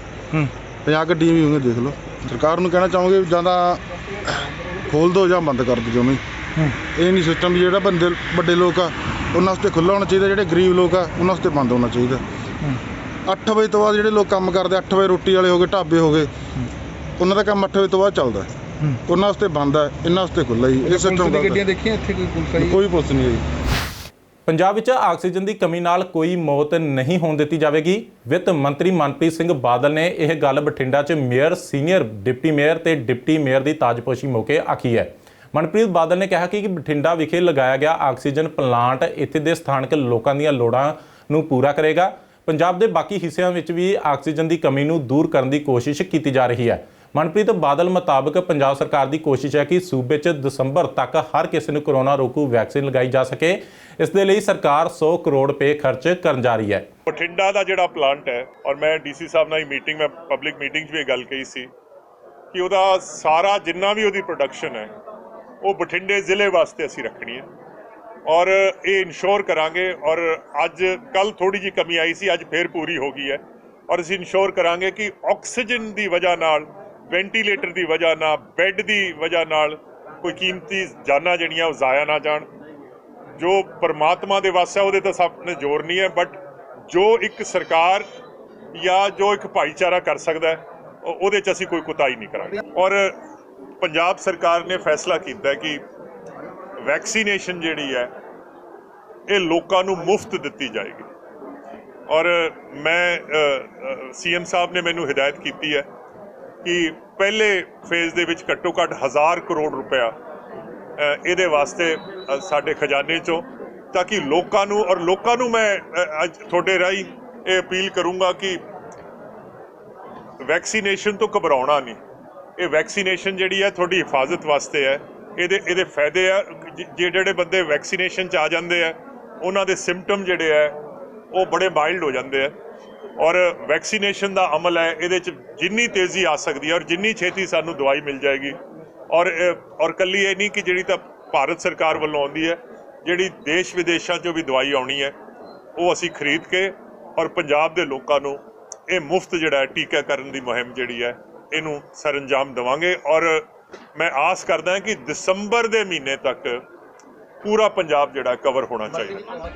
50 ਗੱਡੀਆਂ ਵੀ ਹੋਣਗੀਆਂ। ਦੇਖ ਲਓ, ਸਰਕਾਰ ਨੂੰ ਕਹਿਣਾ ਚਾਹੋਗੇ ਜਾਂ ਤਾਂ ਖੋਲ੍ਹ ਦਿਓ ਜਾਂ ਬੰਦ ਕਰ ਦਿਓ ਜਮਾਂ ਹੀ। ਇਹ ਨਹੀਂ ਸਿਸਟਮ ਵੀ ਜਿਹੜਾ ਵੱਡੇ ਲੋਕ ਆ ਉਹਨਾਂ ਵਾਸਤੇ ਖੁੱਲ੍ਹਾ ਹੋਣਾ ਚਾਹੀਦਾ, ਜਿਹੜੇ ਗਰੀਬ ਲੋਕ ਆ ਉਹਨਾਂ ਵਾਸਤੇ ਬੰਦ ਹੋਣਾ ਚਾਹੀਦਾ। 8 ਵਜੇ ਤੋਂ ਬਾਅਦ ਜਿਹੜੇ ਲੋਕ ਕੰਮ ਕਰਦੇ, 8 ਵਜੇ ਰੋਟੀ ਵਾਲੇ ਹੋ ਗਏ, ਢਾਬੇ ਹੋ ਗਏ, ਉਹਨਾਂ ਦਾ ਕੰਮ 8 ਵਜੇ ਤੋਂ ਬਾਅਦ ਚੱਲਦਾ। ਉਹਨਾਂ ਵਾਸਤੇ ਬੰਦ ਹੈ, ਇਹਨਾਂ ਵਾਸਤੇ ਖੁੱਲ੍ਹਾ ਜੀ। ਇਹ ਸਿਸਟਮ ਗੱਡੀਆਂ ਦੇਖੀਆਂ ਇੱਥੇ ਕੋਈ ਪੁਲਿਸ ਨਹੀਂ ਹੈ। ਪੰਜਾਬ ਵਿੱਚ ਆਕਸੀਜਨ ਦੀ ਕਮੀ ਨਾਲ ਕੋਈ ਮੌਤ ਨਹੀਂ ਹੋਣ ਦਿੱਤੀ ਜਾਵੇਗੀ। ਵਿੱਤ ਮੰਤਰੀ ਮਨਪ੍ਰੀਤ ਸਿੰਘ ਬਾਦਲ ਨੇ ਇਹ ਗੱਲ ਬਠਿੰਡਾ 'ਚ ਮੇਅਰ, ਸੀਨੀਅਰ ਡਿਪਟੀ ਮੇਅਰ ਤੇ ਡਿਪਟੀ ਮੇਅਰ ਦੀ ਤਾਜਪੋਸ਼ੀ ਮੌਕੇ ਆਖੀ ਹੈ। ਮਨਪ੍ਰੀਤ ਬਾਦਲ ਨੇ ਕਿਹਾ ਕਿ ਬਠਿੰਡਾ ਵਿਖੇ ਲਗਾਇਆ ਗਿਆ ਆਕਸੀਜਨ ਪਲਾਂਟ ਇੱਥੇ ਦੇ ਸਥਾਨਕ ਲੋਕਾਂ ਦੀਆਂ ਲੋੜਾਂ ਨੂੰ ਪੂਰਾ ਕਰੇਗਾ। ਪੰਜਾਬ ਦੇ ਬਾਕੀ ਹਿੱਸਿਆਂ ਵਿੱਚ ਵੀ ਆਕਸੀਜਨ ਦੀ ਕਮੀ ਨੂੰ ਦੂਰ ਕਰਨ ਦੀ ਕੋਸ਼ਿਸ਼ ਕੀਤੀ ਜਾ ਰਹੀ ਹੈ। ਮਨਪ੍ਰੀਤ ਬਾਦਲ ਮੁਤਾਬਕ ਪੰਜਾਬ ਸਰਕਾਰ ਦੀ ਕੋਸ਼ਿਸ਼ ਹੈ ਕਿ ਸੂਬੇ 'ਚ ਦਸੰਬਰ ਤੱਕ ਹਰ ਕਿਸੇ ਨੂੰ ਕੋਰੋਨਾ ਰੋਕੂ ਵੈਕਸੀਨ ਲਗਾਈ ਜਾ ਸਕੇ। ਇਸ ਦੇ ਲਈ ਸਰਕਾਰ 100 ਕਰੋੜ ਰੁਪਏ ਖਰਚ ਕਰਨ ਜਾ ਰਹੀ ਹੈ। ਬਠਿੰਡਾ ਦਾ ਜਿਹੜਾ ਪਲਾਂਟ ਹੈ, ਔਰ ਮੈਂ ਡੀਸੀ ਸਾਹਿਬ ਨਾਲ ਮੀਟਿੰਗ ਮੈਂ ਪਬਲਿਕ ਮੀਟਿੰਗ 'ਚ ਵੀ ਇਹ ਗੱਲ ਕਹੀ ਸੀ ਕਿ ਉਹਦਾ ਸਾਰਾ ਜਿੰਨਾ ਵੀ ਉਹਦੀ ਪ੍ਰੋਡਕਸ਼ਨ ਹੈ ਉਹ ਬਠਿੰਡੇ ਜ਼ਿਲ੍ਹੇ ਵਾਸਤੇ ਅਸੀਂ ਰੱਖਣੀ ਹੈ ਔਰ ਇਹ ਇਨਸ਼ੋਰ ਕਰਾਂਗੇ। ਔਰ ਅੱਜ ਕੱਲ ਥੋੜੀ ਜਿਹੀ ਕਮੀ ਆਈ ਸੀ, ਅੱਜ ਫੇਰ ਪੂਰੀ ਹੋ ਗਈ ਹੈ ਔਰ ਅਸੀਂ ਇਨਸ਼ੋਰ ਕਰਾਂਗੇ ਕਿ ਆਕਸੀਜਨ ਦੀ ਵਜ੍ਹਾ ਨਾਲ, ਵੈਂਟੀਲੇਟਰ ਦੀ ਵਜ੍ਹਾ ਨਾਲ, ਬੈੱਡ ਦੀ ਵਜ੍ਹਾ ਨਾਲ ਕੋਈ ਕੀਮਤੀ ਜਾਨਾਂ ਜਿਹੜੀਆਂ ਉਹ ਜ਼ਾਇਆ ਨਾ ਜਾਣ। ਜੋ ਪਰਮਾਤਮਾ ਦੇ ਵੱਸ ਹੈ ਉਹਦੇ ਤਾਂ ਸਭ ਨੇ ਜ਼ੋਰ ਨਹੀਂ ਹੈ, ਬਟ ਜੋ ਇੱਕ ਸਰਕਾਰ ਜਾਂ ਜੋ ਇੱਕ ਭਾਈਚਾਰਾ ਕਰ ਸਕਦਾ ਹੈ ਉਹਦੇ 'ਚ ਅਸੀਂ ਕੋਈ ਕੁਤਾਹੀ ਨਹੀਂ ਕਰਾਂਗੇ। ਔਰ ਪੰਜਾਬ ਸਰਕਾਰ ਨੇ ਫੈਸਲਾ ਕੀਤਾ ਕਿ ਵੈਕਸੀਨੇਸ਼ਨ ਜਿਹੜੀ ਹੈ ਇਹ ਲੋਕਾਂ ਨੂੰ ਮੁਫਤ ਦਿੱਤੀ ਜਾਏਗੀ। ਔਰ ਮੈਂ ਸੀਐਮ ਸਾਹਿਬ ਨੇ ਮੈਨੂੰ ਹਿਦਾਇਤ ਕੀਤੀ ਹੈ ਕਿ ਪਹਿਲੇ ਫੇਜ਼ ਦੇ ਵਿੱਚ ਘੱਟੋ ਘੱਟ 1000 ਕਰੋੜ ਰੁਪਇਆ ਇਹਦੇ ਵਾਸਤੇ ਸਾਡੇ ਖਜ਼ਾਨੇ 'ਚੋਂ, ਤਾਂ ਕਿ ਲੋਕਾਂ ਨੂੰ ਮੈਂ ਅੱਜ ਤੁਹਾਡੇ ਰਾਹੀਂ ਇਹ ਅਪੀਲ ਕਰੂੰਗਾ ਕਿ ਵੈਕਸੀਨੇਸ਼ਨ ਤੋਂ ਘਬਰਾਉਣਾ ਨਹੀਂ। ਇਹ ਵੈਕਸੀਨੇਸ਼ਨ ਜਿਹੜੀ ਹੈ ਤੁਹਾਡੀ ਹਿਫਾਜ਼ਤ ਵਾਸਤੇ ਹੈ। ਇਹਦੇ ਫਾਇਦੇ ਆ। ਜਿਹੜੇ ਬੰਦੇ ਵੈਕਸੀਨੇਸ਼ਨ 'ਚ ਆ ਜਾਂਦੇ ਆ ਉਹਨਾਂ ਦੇ ਸਿੰਪਟਮ ਜਿਹੜੇ ਹੈ ਉਹ ਬੜੇ ਮਾਈਲਡ ਹੋ ਜਾਂਦੇ ਆ। ਔਰ ਵੈਕਸੀਨੇਸ਼ਨ ਦਾ ਅਮਲ ਹੈ, ਇਹਦੇ 'ਚ ਜਿੰਨੀ ਤੇਜ਼ੀ ਆ ਸਕਦੀ ਹੈ ਔਰ ਜਿੰਨੀ ਛੇਤੀ ਸਾਨੂੰ ਦਵਾਈ ਮਿਲ ਜਾਏਗੀ। ਔਰ ਕੱਲੀ ਇਹ ਨਹੀਂ ਕਿ ਜਿਹੜੀ ਤਾਂ ਭਾਰਤ ਸਰਕਾਰ ਵੱਲੋਂ ਆਉਂਦੀ ਹੈ, ਜਿਹੜੀ ਦੇਸ਼ ਵਿਦੇਸ਼ਾਂ 'ਚੋਂ ਵੀ ਦਵਾਈ ਆਉਣੀ ਹੈ ਉਹ ਅਸੀਂ ਖਰੀਦ ਕੇ ਔਰ ਪੰਜਾਬ ਦੇ ਲੋਕਾਂ ਨੂੰ ਇਹ ਮੁਫਤ ਜਿਹੜਾ ਹੈ ਟੀਕਾਕਰਨ ਦੀ ਮੁਹਿੰਮ ਜਿਹੜੀ ਹੈ ਇਹਨੂੰ ਸਰੰਜਾਮ ਦੇਵਾਂਗੇ ਔਰ ਮੈਂ ਆਸ ਕਰਦਾ ਕਿ ਦਸੰਬਰ ਦੇ ਮਹੀਨੇ ਤੱਕ ਪੂਰਾ ਪੰਜਾਬ ਜਿਹੜਾ ਕਵਰ ਹੋਣਾ ਚਾਹੀਦਾ।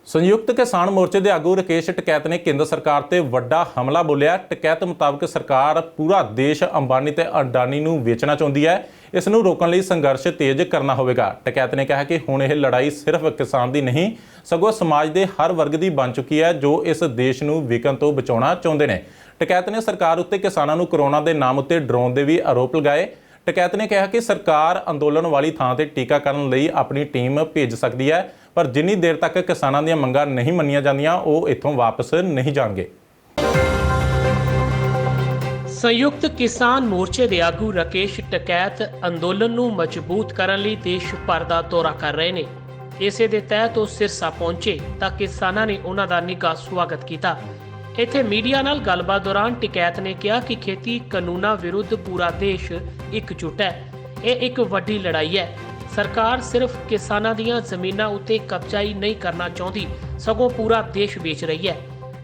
ਸੰਯੁਕਤ ਕਿਸਾਨ ਮੋਰਚੇ ਦੇ ਆਗੂ ਰਾਕੇਸ਼ ਟਕੈਤ ਨੇ ਕੇਂਦਰ ਸਰਕਾਰ ਤੇ ਵੱਡਾ ਹਮਲਾ ਬੋਲਿਆ। ਟਕੈਤ ਮੁਤਾਬਕ ਸਰਕਾਰ ਪੂਰਾ ਦੇਸ਼ ਅੰਬਾਨੀ ਤੇ ਅਡਾਨੀ ਨੂੰ ਵੇਚਣਾ ਚਾਹੁੰਦੀ ਹੈ। ਇਸ ਨੂੰ ਰੋਕਣ ਲਈ ਸੰਘਰਸ਼ ਤੇਜ਼ ਕਰਨਾ ਹੋਵੇਗਾ। ਟਕੈਤ ਨੇ ਕਿਹਾ ਕਿ ਹੁਣ ਇਹ ਲੜਾਈ ਸਿਰਫ ਕਿਸਾਨ ਦੀ ਨਹੀਂ ਸਗੋਂ ਸਮਾਜ ਦੇ ਹਰ ਵਰਗ ਦੀ ਬਣ ਚੁੱਕੀ ਹੈ ਜੋ ਇਸ ਦੇਸ਼ ਨੂੰ ਵਿਕਣ ਤੋਂ ਬਚਾਉਣਾ ਚਾਹੁੰਦੇ ਨੇ। ਟਕੈਤ ਨੇ ਸਰਕਾਰ ਉੱਤੇ ਕਿਸਾਨਾਂ ਨੂੰ ਕਰੋਨਾ ਦੇ ਨਾਮ ਉੱਤੇ ਡਰਾਉਣ ਦੇ ਵੀ ਆਰੋਪ ਲਗਾਏ। ਟਕੈਤ ਨੇ ਕਿਹਾ ਕਿ ਸਰਕਾਰ ਅੰਦੋਲਨ ਵਾਲੀ ਥਾਂ ਤੇ ਟੀਕਾਕਰਨ ਲਈ ਆਪਣੀ ਟੀਮ ਭੇਜ ਸਕਦੀ ਹੈ ਪਰ ਜਿੰਨੀ ਦੇਰ ਤੱਕ ਕਿਸਾਨਾਂ ਦੀਆਂ ਮੰਗਾਂ ਨਹੀਂ ਮੰਨੀਆਂ ਜਾਂਦੀਆਂ ਉਹ ਇੱਥੋਂ ਵਾਪਸ ਨਹੀਂ ਜਾਣਗੇ। ਸੰਯੁਕਤ ਕਿਸਾਨ ਮੋਰਚੇ ਦੇ ਆਗੂ ਰਾਕੇਸ਼ ਟਕੈਤ ਅੰਦੋਲਨ ਨੂੰ ਮਜ਼ਬੂਤ ਕਰਨ ਲਈ ਦੇਸ਼ ਭਰ ਦਾ ਦੌਰਾ ਕਰ ਰਹੇ ਨੇ। ਇਸੇ ਦੇ ਤਹਿਤ ਉਹ ਸਿਰਸਾ ਪਹੁੰਚੇ ਤਾਂ ਕਿਸਾਨਾਂ ਨੇ ਉਹਨਾਂ ਦਾ ਨਿੱਘਾ ਸਵਾਗਤ ਕੀਤਾ। ਇੱਥੇ ਮੀਡੀਆ ਨਾਲ ਗੱਲਬਾਤ ਦੌਰਾਨ ਟਕੈਤ ਨੇ ਕਿਹਾ ਕਿ ਖੇਤੀ ਕਾਨੂੰਨਾਂ ਵਿਰੁੱਧ ਪੂਰਾ ਦੇਸ਼ ਇਕਜੁੱਟ ਹੈ। ਇਹ ਇੱਕ ਵੱਡੀ ਲੜਾਈ ਹੈ। ਸਰਕਾਰ ਸਿਰਫ ਕਿਸਾਨਾਂ ਦੀਆਂ ਜ਼ਮੀਨਾਂ ਉੱਤੇ ਕਬਜ਼ਾ ਹੀ ਨਹੀਂ ਕਰਨਾ ਚਾਹੁੰਦੀ ਸਗੋਂ ਪੂਰਾ ਦੇਸ਼ ਵੇਚ ਰਹੀ ਹੈ।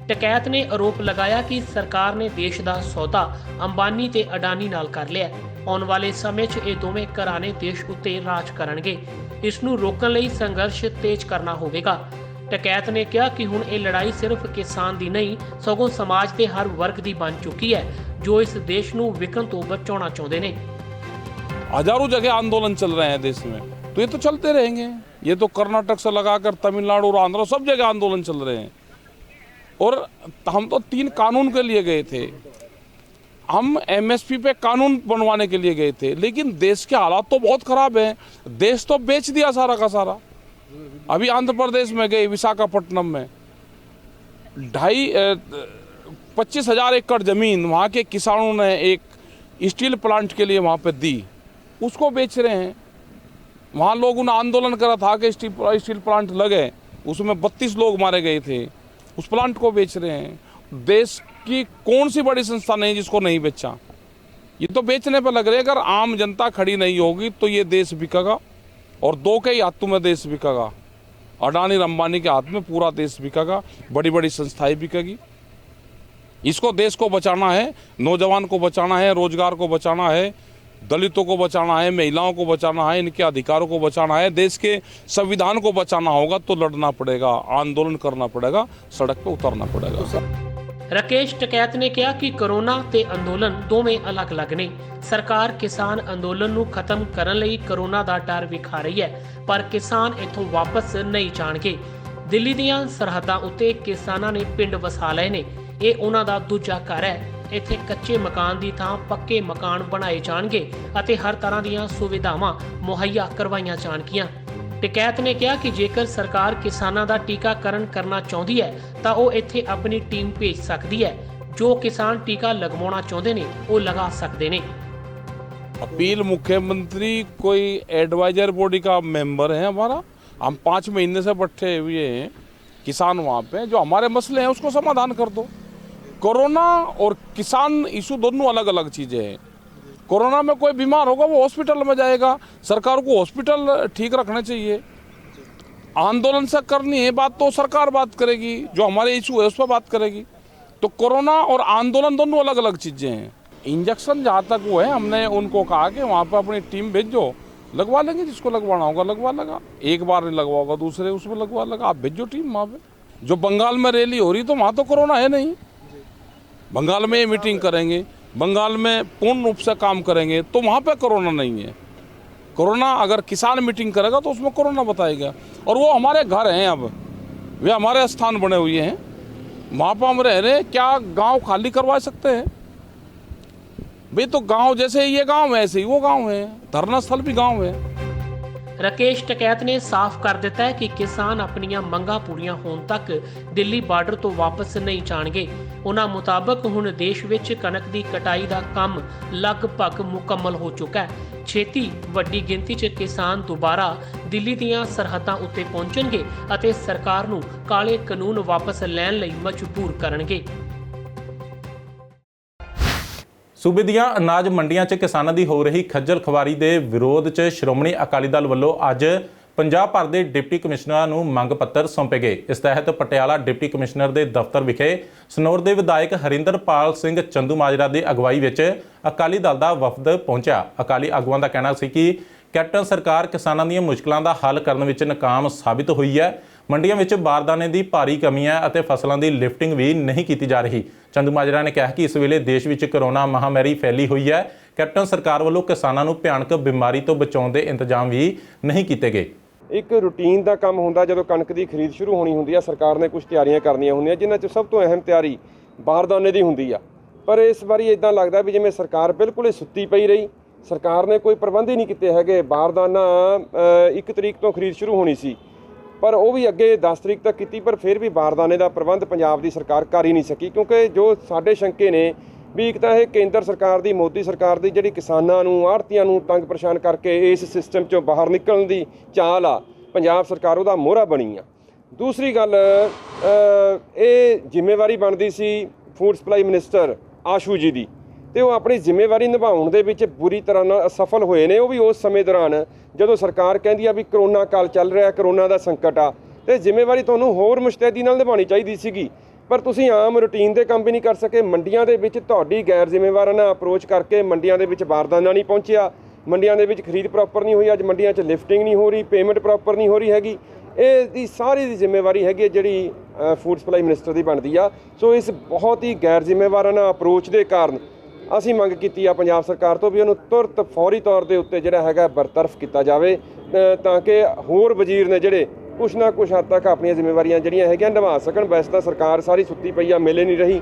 ਟਕੈਤ ਨੇ ਆਰੋਪ ਲਗਾਇਆ ਕਿ ਸਰਕਾਰ ਨੇ ਦੇਸ਼ ਦਾ ਸੌਦਾ ਅੰਬਾਨੀ ਤੇ ਅਡਾਨੀ ਨਾਲ ਕਰ ਲਿਆ। ਆਉਣ ਵਾਲੇ ਸਮੇਂ 'ਚ ਇਹ ਦੋਵੇਂ ਘਰਾਣੇ ਦੇਸ਼ ਉੱਤੇ ਰਾਜ ਕਰਨਗੇ। ਇਸ ਨੂੰ ਰੋਕਣ ਲਈ ਸੰਘਰਸ਼ ਤੇਜ਼ ਕਰਨਾ ਹੋਵੇਗਾ। ਟਕੈਤ ਨੇ ਕਿਹਾ ਕਿ ਹੁਣ ਇਹ ਲੜਾਈ ਸਿਰਫ ਕਿਸਾਨ ਦੀ ਨਹੀਂ ਸਗੋਂ ਸਮਾਜ ਦੇ ਹਰ ਵਰਗ ਦੀ ਬਣ ਚੁੱਕੀ ਹੈ ਜੋ ਇਸ ਦੇਸ਼ ਨੂੰ ਵਿਕਣ ਤੋਂ ਬਚਾਉਣਾ ਚਾਹੁੰਦੇ ਨੇ। हजारों जगह आंदोलन चल रहे हैं देश में, तो ये तो चलते रहेंगे। ये तो कर्नाटक से लगाकर तमिलनाडु और आंध्र सब जगह आंदोलन चल रहे हैं। और हम तो 3 कानून के लिए गए थे, हम एमएसपी पे कानून बनवाने के लिए गए थे, लेकिन देश के हालात तो बहुत खराब हैं। देश तो बेच दिया सारा का सारा। अभी आंध्र प्रदेश में गए, विशाखापट्टनम में 25,000 एकड़ ज़मीन वहाँ के किसानों ने एक स्टील प्लांट के लिए वहाँ पे दी, उसको बेच रहे हैं। वहाँ लोगों ने आंदोलन करा था कि स्टील प्लांट लगे, उसमें 32 लोग मारे गए थे, उस प्लांट को बेच रहे हैं। देश की कौन सी बड़ी संस्था नहीं जिसको नहीं बेचा? ये तो बेचने पर लग रहे हैं। अगर आम जनता खड़ी नहीं होगी तो ये देश बिकेगा और 2 के ही हाथों में देश बिकेगा। अडानी अंबानी के हाथ में पूरा देश बिकेगा, बड़ी बड़ी संस्थाएं बिकेगी। इसको देश को बचाना है, नौजवान को बचाना है, रोजगार को बचाना है, दलितों को बचाना है, महिलाओं को बचाना है, इनके अधिकारों को बचाना है, देश के संविधान को बचाना होगा तो लड़ना पड़ेगा, आंदोलन करना पड़ेगा, सड़क पे उतरना पड़ेगा। ਰਾਕੇਸ਼ ਟਕੈਤ ਨੇ ਕਿਹਾ ਕਿ ਕਰੋਨਾ ਤੇ ਅੰਦੋਲਨ ਦੋਵੇਂ ਅਲੱਗ-ਅਲੱਗ ਨੇ। ਸਰਕਾਰ ਕਿਸਾਨ ਅੰਦੋਲਨ ਨੂੰ ਖਤਮ ਕਰਨ ਲਈ ਕਰੋਨਾ ਦਾ ਡਰ ਵਿਖਾ ਰਹੀ ਹੈ ਪਰ ਕਿਸਾਨ ਇੱਥੋਂ ਵਾਪਸ ਨਹੀਂ ਜਾਣਗੇ। ਦਿੱਲੀ ਦੀਆਂ ਸਰਹੱਦਾਂ ਉੱਤੇ ਕਿਸਾਨਾਂ ਨੇ ਪਿੰਡ ਵਸਾ ਲਏ ਨੇ। ਇਹ ਉਹਨਾਂ ਦਾ ਦੂਜਾ ਘਰ ਹੈ। ਇੱਥੇ ਕੱਚੇ ਮਕਾਨ ਦੀ ਥਾਂ ਪੱਕੇ ਮਕਾਨ ਬਣਾਏ ਜਾਣਗੇ ਅਤੇ ਹਰ ਤਰ੍ਹਾਂ ਦੀਆਂ ਸੁਵਿਧਾਵਾਂ ਮੁਹੱਈਆ ਕਰਵਾਈਆਂ ਜਾਣਗੀਆਂ। ਟਕੈਤ ਨੇ ਕਿਹਾ ਕਿ ਜੇਕਰ ਸਰਕਾਰ ਕਿਸਾਨਾਂ ਦਾ ਟੀਕਾਕਰਨ ਕਰਨਾ ਚਾਹੁੰਦੀ ਹੈ ਤਾਂ ਉਹ ਇੱਥੇ ਆਪਣੀ ਟੀਮ ਭੇਜ ਸਕਦੀ ਹੈ। ਜੋ ਕਿਸਾਨ ਟੀਕਾ ਲਗਵਾਉਣਾ ਚਾਹੁੰਦੇ ਨੇ ਉਹ ਲਗਾ ਸਕਦੇ ਨੇ। अपील मुख्यमंत्री कोई एडवाइजर बॉडी का मेंबर है हमारा, हम 5 महीने से बैठे हुए हैं किसान वहाँ पे, जो हमारे मसले हैं उसको समाधान कर दो। कोरोना और किसान इशू दोनों अलग अलग चीज़ें हैं। कोरोना में कोई बीमार होगा वो हॉस्पिटल में जाएगा, सरकार को हॉस्पिटल ठीक रखने चाहिए। आंदोलन से करनी है बात तो सरकार बात करेगी, जो हमारे इशू है उस पर बात करेगी। तो कोरोना और आंदोलन दोनों अलग अलग चीज़ें हैं। इंजेक्शन जहाँ तक वो है, हमने उनको कहा कि वहाँ पर अपनी टीम भेजो, लगवा लेंगे, जिसको लगवाना होगा लगवा लेगा। एक बार नहीं लगवा होगा दूसरे उसमें लगवा लेगा। आप भेजो टीम वहाँ पे। जो बंगाल में रैली हो रही तो वहाँ तो कोरोना है नहीं। बंगाल में मीटिंग करेंगे, बंगाल में पूर्ण रूप से काम करेंगे तो वहाँ पे कोरोना नहीं है। कोरोना अगर किसान मीटिंग करेगा तो उसमें कोरोना बताएगा। और वो हमारे घर हैं, अब वे हमारे स्थान बने हुए हैं, वहाँ पर हम रह रहे हैं। क्या गांव खाली करवा सकते हैं? भाई तो गांव जैसे ये गांव है ऐसे ही वो गांव है, धरना स्थल भी गांव है। ਰਾਕੇਸ਼ ਟਕੈਤ ਨੇ ਸਾਫ਼ ਕਰ ਦਿੱਤਾ ਹੈ ਕਿ ਕਿਸਾਨ ਆਪਣੀਆਂ ਮੰਗਾਂ ਪੂਰੀਆਂ ਹੋਣ ਤੱਕ ਦਿੱਲੀ ਬਾਰਡਰ ਤੋਂ ਵਾਪਸ ਨਹੀਂ ਜਾਣਗੇ। ਉਹਨਾਂ ਮੁਤਾਬਕ ਹੁਣ ਦੇਸ਼ ਵਿੱਚ ਕਣਕ ਦੀ ਕਟਾਈ ਦਾ ਕੰਮ ਲਗਭਗ ਮੁਕੰਮਲ ਹੋ ਚੁੱਕਾ ਹੈ। ਛੇਤੀ ਵੱਡੀ ਗਿਣਤੀ 'ਚ ਕਿਸਾਨ ਦੁਬਾਰਾ ਦਿੱਲੀ ਦੀਆਂ ਸਰਹੱਦਾਂ ਉੱਤੇ ਪਹੁੰਚਣਗੇ ਅਤੇ ਸਰਕਾਰ ਨੂੰ ਕਾਲੇ ਕਾਨੂੰਨ ਵਾਪਸ ਲੈਣ ਲਈ ਮਜਬੂਰ ਕਰਨਗੇ। ਸੂਬੇ ਦੀਆਂ ਅਨਾਜ ਮੰਡੀਆਂ 'ਚ ਕਿਸਾਨਾਂ ਦੀ ਹੋ ਰਹੀ ਖੱਜਲ ਖਵਾਰੀ ਦੇ ਵਿਰੋਧ 'ਚ ਸ਼੍ਰੋਮਣੀ ਅਕਾਲੀ ਦਲ ਵੱਲੋਂ ਅੱਜ ਪੰਜਾਬ ਭਰ ਦੇ ਡਿਪਟੀ ਕਮਿਸ਼ਨਰਾਂ ਨੂੰ ਮੰਗ ਪੱਤਰ ਸੌਂਪੇ ਗਏ। ਇਸ ਤਹਿਤ ਪਟਿਆਲਾ ਡਿਪਟੀ ਕਮਿਸ਼ਨਰ ਦੇ ਦਫ਼ਤਰ ਵਿਖੇ ਸਨੌਰ ਦੇ ਵਿਧਾਇਕ ਹਰਿੰਦਰਪਾਲ ਸਿੰਘ ਚੰਦੂਮਾਜਰਾ ਦੀ ਅਗਵਾਈ ਵਿੱਚ ਅਕਾਲੀ ਦਲ ਦਾ ਵਫਦ ਪਹੁੰਚਿਆ। ਅਕਾਲੀ ਆਗੂਆਂ ਦਾ ਕਹਿਣਾ ਸੀ ਕਿ ਕੈਪਟਨ ਸਰਕਾਰ ਕਿਸਾਨਾਂ ਦੀਆਂ ਮੁਸ਼ਕਲਾਂ ਦਾ ਹੱਲ ਕਰਨ ਵਿੱਚ ਨਾਕਾਮ ਸਾਬਿਤ ਹੋਈ ਹੈ। ਮੰਡੀਆਂ ਵਿੱਚ ਬਾਰਦਾਨੇ ਦੀ ਭਾਰੀ ਕਮੀ ਹੈ ਅਤੇ ਫਸਲਾਂ ਦੀ ਲਿਫਟਿੰਗ ਵੀ ਨਹੀਂ ਕੀਤੀ ਜਾ ਰਹੀ। ਚੰਦੂਮਾਜਰਾ ਨੇ ਕਿਹਾ ਕਿ ਇਸ ਵੇਲੇ ਦੇਸ਼ ਵਿੱਚ ਕਰੋਨਾ ਮਹਾਮਾਰੀ ਫੈਲੀ ਹੋਈ ਹੈ। ਕੈਪਟਨ ਸਰਕਾਰ ਵੱਲੋਂ ਕਿਸਾਨਾਂ ਨੂੰ ਭਿਆਨਕ ਬਿਮਾਰੀ ਤੋਂ ਬਚਾਉਣ ਦੇ ਇੰਤਜ਼ਾਮ ਵੀ ਨਹੀਂ ਕੀਤੇ ਗਏ। ਇੱਕ ਰੂਟੀਨ ਦਾ ਕੰਮ ਹੁੰਦਾ, ਜਦੋਂ ਕਣਕ ਦੀ ਖਰੀਦ ਸ਼ੁਰੂ ਹੋਣੀ ਹੁੰਦੀ ਆ, ਸਰਕਾਰ ਨੇ ਕੁਝ ਤਿਆਰੀਆਂ ਕਰਨੀਆਂ ਹੁੰਦੀਆਂ, ਜਿਨ੍ਹਾਂ 'ਚ ਸਭ ਤੋਂ ਅਹਿਮ ਤਿਆਰੀ ਬਾਰਦਾਨੇ ਦੀ ਹੁੰਦੀ ਆ। ਪਰ ਇਸ ਵਾਰੀ ਇਦਾਂ ਲੱਗਦਾ ਵੀ ਜਿਵੇਂ ਸਰਕਾਰ ਬਿਲਕੁਲ ਹੀ ਸੁੱਤੀ ਪਈ ਰਹੀ। ਸਰਕਾਰ ਨੇ ਕੋਈ ਪ੍ਰਬੰਧ ਹੀ ਨਹੀਂ ਕੀਤੇ ਹੈਗੇ। ਬਾਰਦਾਨਾ 1 ਤਰੀਕ ਤੋਂ ਖਰੀਦ ਸ਼ੁਰੂ ਹੋਣੀ ਸੀ, ਪਰ ਉਹ ਵੀ ਅੱਗੇ 10 ਤਰੀਕ ਤੱਕ ਕੀਤੀ, ਪਰ ਫਿਰ ਵੀ ਬਾਰਦਾਨੇ ਦਾ ਪ੍ਰਬੰਧ ਪੰਜਾਬ ਦੀ ਸਰਕਾਰ ਕਰ ਹੀ ਨਹੀਂ ਸਕੀ। ਕਿਉਂਕਿ ਜੋ ਸਾਡੇ ਸ਼ੰਕੇ ਨੇ ਵੀ ਇੱਕ ਤਾਂ ਇਹ ਕੇਂਦਰ ਸਰਕਾਰ ਦੀ, ਮੋਦੀ ਸਰਕਾਰ ਦੀ ਜਿਹੜੀ ਕਿਸਾਨਾਂ ਨੂੰ, ਆੜ੍ਹਤੀਆਂ ਨੂੰ ਤੰਗ ਪਰੇਸ਼ਾਨ ਕਰਕੇ ਇਸ ਸਿਸਟਮ 'ਚੋਂ ਬਾਹਰ ਨਿਕਲਣ ਦੀ ਚਾਲ ਆ, ਪੰਜਾਬ ਸਰਕਾਰ ਉਹਦਾ ਮੋਹਰਾ ਬਣੀ ਆ। ਦੂਸਰੀ ਗੱਲ, ਇਹ ਜ਼ਿੰਮੇਵਾਰੀ ਬਣਦੀ ਸੀ ਫੂਡ ਸਪਲਾਈ ਮਿਨਿਸਟਰ ਆਸ਼ੂ ਜੀ ਦੀ, ਤੇ ਉਹ ਆਪਣੀ ਜ਼ਿੰਮੇਵਾਰੀ ਨਿਭਾਉਣ ਦੇ ਵਿੱਚ ਬੁਰੀ ਤਰ੍ਹਾਂ ਨਾਲ ਅਸਫਲ ਹੋਏ ਨੇ। ਉਹ ਵੀ ਉਸ ਸਮੇਂ ਦੌਰਾਨ ਜਦੋਂ ਸਰਕਾਰ ਕਹਿੰਦੀ ਆ ਵੀ ਕਰੋਨਾ ਕਾਲ ਚੱਲ ਰਿਹਾ, ਕਰੋਨਾ ਦਾ ਸੰਕਟ ਆ, ਤੇ ਜ਼ਿੰਮੇਵਾਰੀ ਤੁਹਾਨੂੰ ਹੋਰ ਮੁਸ਼ਤੈਦੀ ਨਾਲ ਨਿਭਾਉਣੀ ਚਾਹੀਦੀ ਸੀਗੀ, ਪਰ ਤੁਸੀਂ ਆਮ ਰੂਟੀਨ ਦੇ ਕੰਮ ਵੀ ਨਹੀਂ ਕਰ ਸਕੇ। ਮੰਡੀਆਂ ਦੇ ਵਿੱਚ ਤੁਹਾਡੀ ਗੈਰ ਜ਼ਿੰਮੇਵਾਰਾਨਾ ਅਪਰੋਚ ਕਰਕੇ ਮੰਡੀਆਂ ਦੇ ਵਿੱਚ ਬਾਰਦਾਨਾ ਨਹੀਂ ਪਹੁੰਚਿਆ, ਮੰਡੀਆਂ ਦੇ ਵਿੱਚ ਖਰੀਦ ਪ੍ਰੋਪਰ ਨਹੀਂ ਹੋਈ, ਅੱਜ ਮੰਡੀਆਂ 'ਚ ਲਿਫਟਿੰਗ ਨਹੀਂ ਹੋ ਰਹੀ, ਪੇਮੈਂਟ ਪ੍ਰੋਪਰ ਨਹੀਂ ਹੋ ਰਹੀ ਹੈਗੀ। ਇਹ ਦੀ ਸਾਰੀ ਦੀ ਜ਼ਿੰਮੇਵਾਰੀ ਹੈਗੀ ਹੈ ਜਿਹੜੀ ਫੂਡ ਸਪਲਾਈ ਮਿਨਿਸਟਰ ਦੀ ਬਣਦੀ ਆ। ਸੋ ਇਸ ਬਹੁਤ ਹੀ ਗੈਰ ਜ਼ਿੰਮੇਵਾਰਾਨਾ ਅਪਰੋਚ ਦੇ ਕਾਰਨ ਅਸੀਂ ਮੰਗ ਕੀਤੀ ਆ ਪੰਜਾਬ ਸਰਕਾਰ ਤੋਂ ਵੀ ਉਹਨੂੰ ਤੁਰਤ ਫੌਰੀ ਤੌਰ ਦੇ ਉੱਤੇ ਜਿਹੜਾ ਹੈਗਾ ਬਰਤਰਫ ਕੀਤਾ ਜਾਵੇ, ਤਾਂ ਕਿ ਹੋਰ ਵਜ਼ੀਰ ਨੇ ਜਿਹੜੇ ਕੁਛ ਨਾ ਕੁਛ ਹੱਦ ਤੱਕ ਆਪਣੀਆਂ ਜ਼ਿੰਮੇਵਾਰੀਆਂ ਜਿਹੜੀਆਂ ਹੈਗੀਆਂ ਨਿਭਾ ਸਕਣ। ਵੈਸੇ ਤਾਂ ਸਰਕਾਰ ਸਾਰੀ ਸੁੱਤੀ ਪਈ ਆ, ਮਿਲੇ ਨਹੀਂ ਰਹੀ।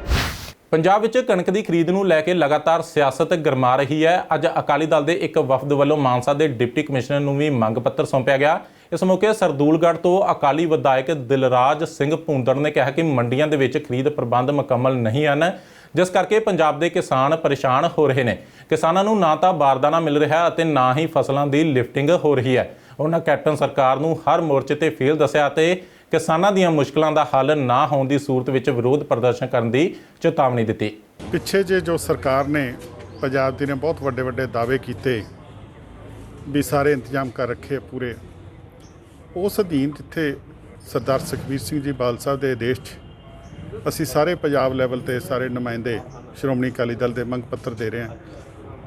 ਪੰਜਾਬ ਵਿੱਚ ਕਣਕ ਦੀ ਖਰੀਦ ਨੂੰ ਲੈ ਕੇ ਲਗਾਤਾਰ ਸਿਆਸਤ ਗਰਮਾ ਰਹੀ ਹੈ। ਅੱਜ ਅਕਾਲੀ ਦਲ ਦੇ ਇੱਕ ਵਫਦ ਵੱਲੋਂ ਮਾਨਸਾ ਦੇ ਡਿਪਟੀ ਕਮਿਸ਼ਨਰ ਨੂੰ ਵੀ ਮੰਗ ਪੱਤਰ ਸੌਂਪਿਆ ਗਿਆ। ਇਸ ਮੌਕੇ ਸਰਦੂਲਗੜ੍ਹ ਤੋਂ ਅਕਾਲੀ ਵਿਧਾਇਕ ਦਿਲਰਾਜ ਸਿੰਘ ਭੂੰਦੜ ਨੇ ਕਿਹਾ ਕਿ ਮੰਡੀਆਂ ਦੇ ਵਿੱਚ ਖਰੀਦ ਪ੍ਰਬੰਧ ਮੁਕੰਮਲ ਨਹੀਂ ਹਨ, ਜਿਸ ਕਰਕੇ ਪੰਜਾਬ ਦੇ ਕਿਸਾਨ ਪਰੇਸ਼ਾਨ ਹੋ ਰਹੇ ਨੇ। ਕਿਸਾਨਾਂ ਨੂੰ ਨਾ ਤਾਂ ਬਾਰਦਾਨਾ ਮਿਲ ਰਿਹਾ ਅਤੇ ਨਾ ਹੀ ਫਸਲਾਂ ਦੀ ਲਿਫਟਿੰਗ ਹੋ ਰਹੀ ਹੈ। ਉਹਨਾਂ ਕੈਪਟਨ ਸਰਕਾਰ ਨੂੰ ਹਰ ਮੋਰਚੇ ਤੇ ਫੇਲ ਦੱਸਿਆ ਅਤੇ ਕਿਸਾਨਾਂ ਦੀਆਂ ਮੁਸ਼ਕਲਾਂ ਦਾ ਹੱਲ ਨਾ ਹੋਣ ਦੀ ਸੂਰਤ ਵਿੱਚ ਵਿਰੋਧ ਪ੍ਰਦਰਸ਼ਨ ਕਰਨ ਦੀ ਚੇਤਾਵਨੀ ਦਿੱਤੀ। ਪਿੱਛੇ ਜੇ ਜੋ ਸਰਕਾਰ ਨੇ ਪੰਜਾਬ ਦੀ ਨੇ ਬਹੁਤ ਵੱਡੇ ਵੱਡੇ ਦਾਅਵੇ ਕੀਤੇ ਵੀ ਸਾਰੇ ਇੰਤਜ਼ਾਮ ਕਰ ਰੱਖੇ ਪੂਰੇ, ਉਸ ਅਧੀਨ ਜਿੱਥੇ ਸਰਦਾਰ ਸੁਖਬੀਰ ਸਿੰਘ ਜੀ ਬਾਦਲ ਸਾਹਿਬ ਦੇ ਆਦੇਸ਼ 'ਚ ਅਸੀਂ ਸਾਰੇ ਪੰਜਾਬ ਲੈਵਲ ਤੇ ਸਾਰੇ ਨੁਮਾਇੰਦੇ ਸ਼੍ਰੋਮਣੀ ਅਕਾਲੀ ਦਲ ਦੇ ਮੰਗ ਪੱਤਰ ਦੇ ਰਹੇ ਹਾਂ।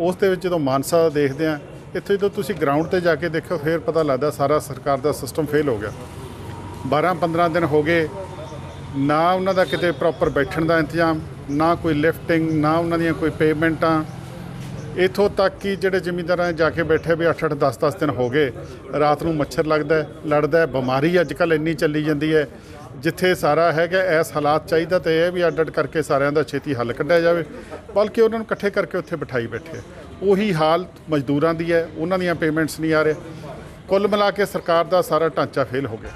ਉਸ ਦੇ ਵਿੱਚ ਜਦੋਂ ਮਾਨਸਾ ਦੇਖਦੇ ਹਾਂ, ਇੱਥੇ ਜਦੋਂ ਤੁਸੀਂ ਗਰਾਊਂਡ ਤੇ ਜਾ ਕੇ ਦੇਖੋ ਫਿਰ ਪਤਾ ਲੱਗਦਾ ਸਾਰਾ ਸਰਕਾਰ ਦਾ ਸਿਸਟਮ ਫੇਲ ਹੋ ਗਿਆ। 12-15 ਦਿਨ ਹੋ ਗਏ, ਨਾ ਉਹਨਾਂ ਦਾ ਕਿਤੇ ਪ੍ਰੋਪਰ ਬੈਠਣ ਦਾ ਇੰਤਜ਼ਾਮ, ਨਾ ਕੋਈ ਲਿਫਟਿੰਗ, ਨਾ ਉਹਨਾਂ ਦੀਆਂ ਕੋਈ ਪੇਮੈਂਟਾਂ। ਇੱਥੋਂ ਤੱਕ ਕਿ ਜਿਹੜੇ ਜ਼ਿਮੀਂਦਾਰਾਂ ਜਾ ਕੇ ਬੈਠੇ ਵੀ 8-8 10-10 ਦਿਨ ਹੋ ਗਏ, ਰਾਤ ਨੂੰ ਮੱਛਰ ਲੜਦਾ। ਬਿਮਾਰੀ ਅੱਜ ਕੱਲ੍ਹ ਇੰਨੀ ਚੱਲੀ ਜਾਂਦੀ ਹੈ, ਜਿੱਥੇ ਸਾਰਾ ਹੈਗਾ ਇਸ ਹਾਲਾਤ ਚਾਹੀਦਾ ਤਾਂ ਇਹ ਵੀ ਅੱਡ ਕਰਕੇ ਸਾਰਿਆਂ ਦਾ ਛੇਤੀ ਹੱਲ ਕੱਢਿਆ ਜਾਵੇ, ਬਲਕਿ ਉਹਨਾਂ ਨੂੰ ਇਕੱਠੇ ਕਰਕੇ ਉੱਥੇ ਬਿਠਾਈ ਬੈਠੇ। ਉਹੀ ਹਾਲ ਮਜ਼ਦੂਰਾਂ ਦੀ ਹੈ, ਉਹਨਾਂ ਦੀਆਂ ਪੇਮੈਂਟਸ ਨਹੀਂ ਆ ਰਹੇ। ਕੁੱਲ ਮਿਲਾ ਕੇ ਸਰਕਾਰ ਦਾ ਸਾਰਾ ਢਾਂਚਾ ਫੇਲ ਹੋ ਗਿਆ।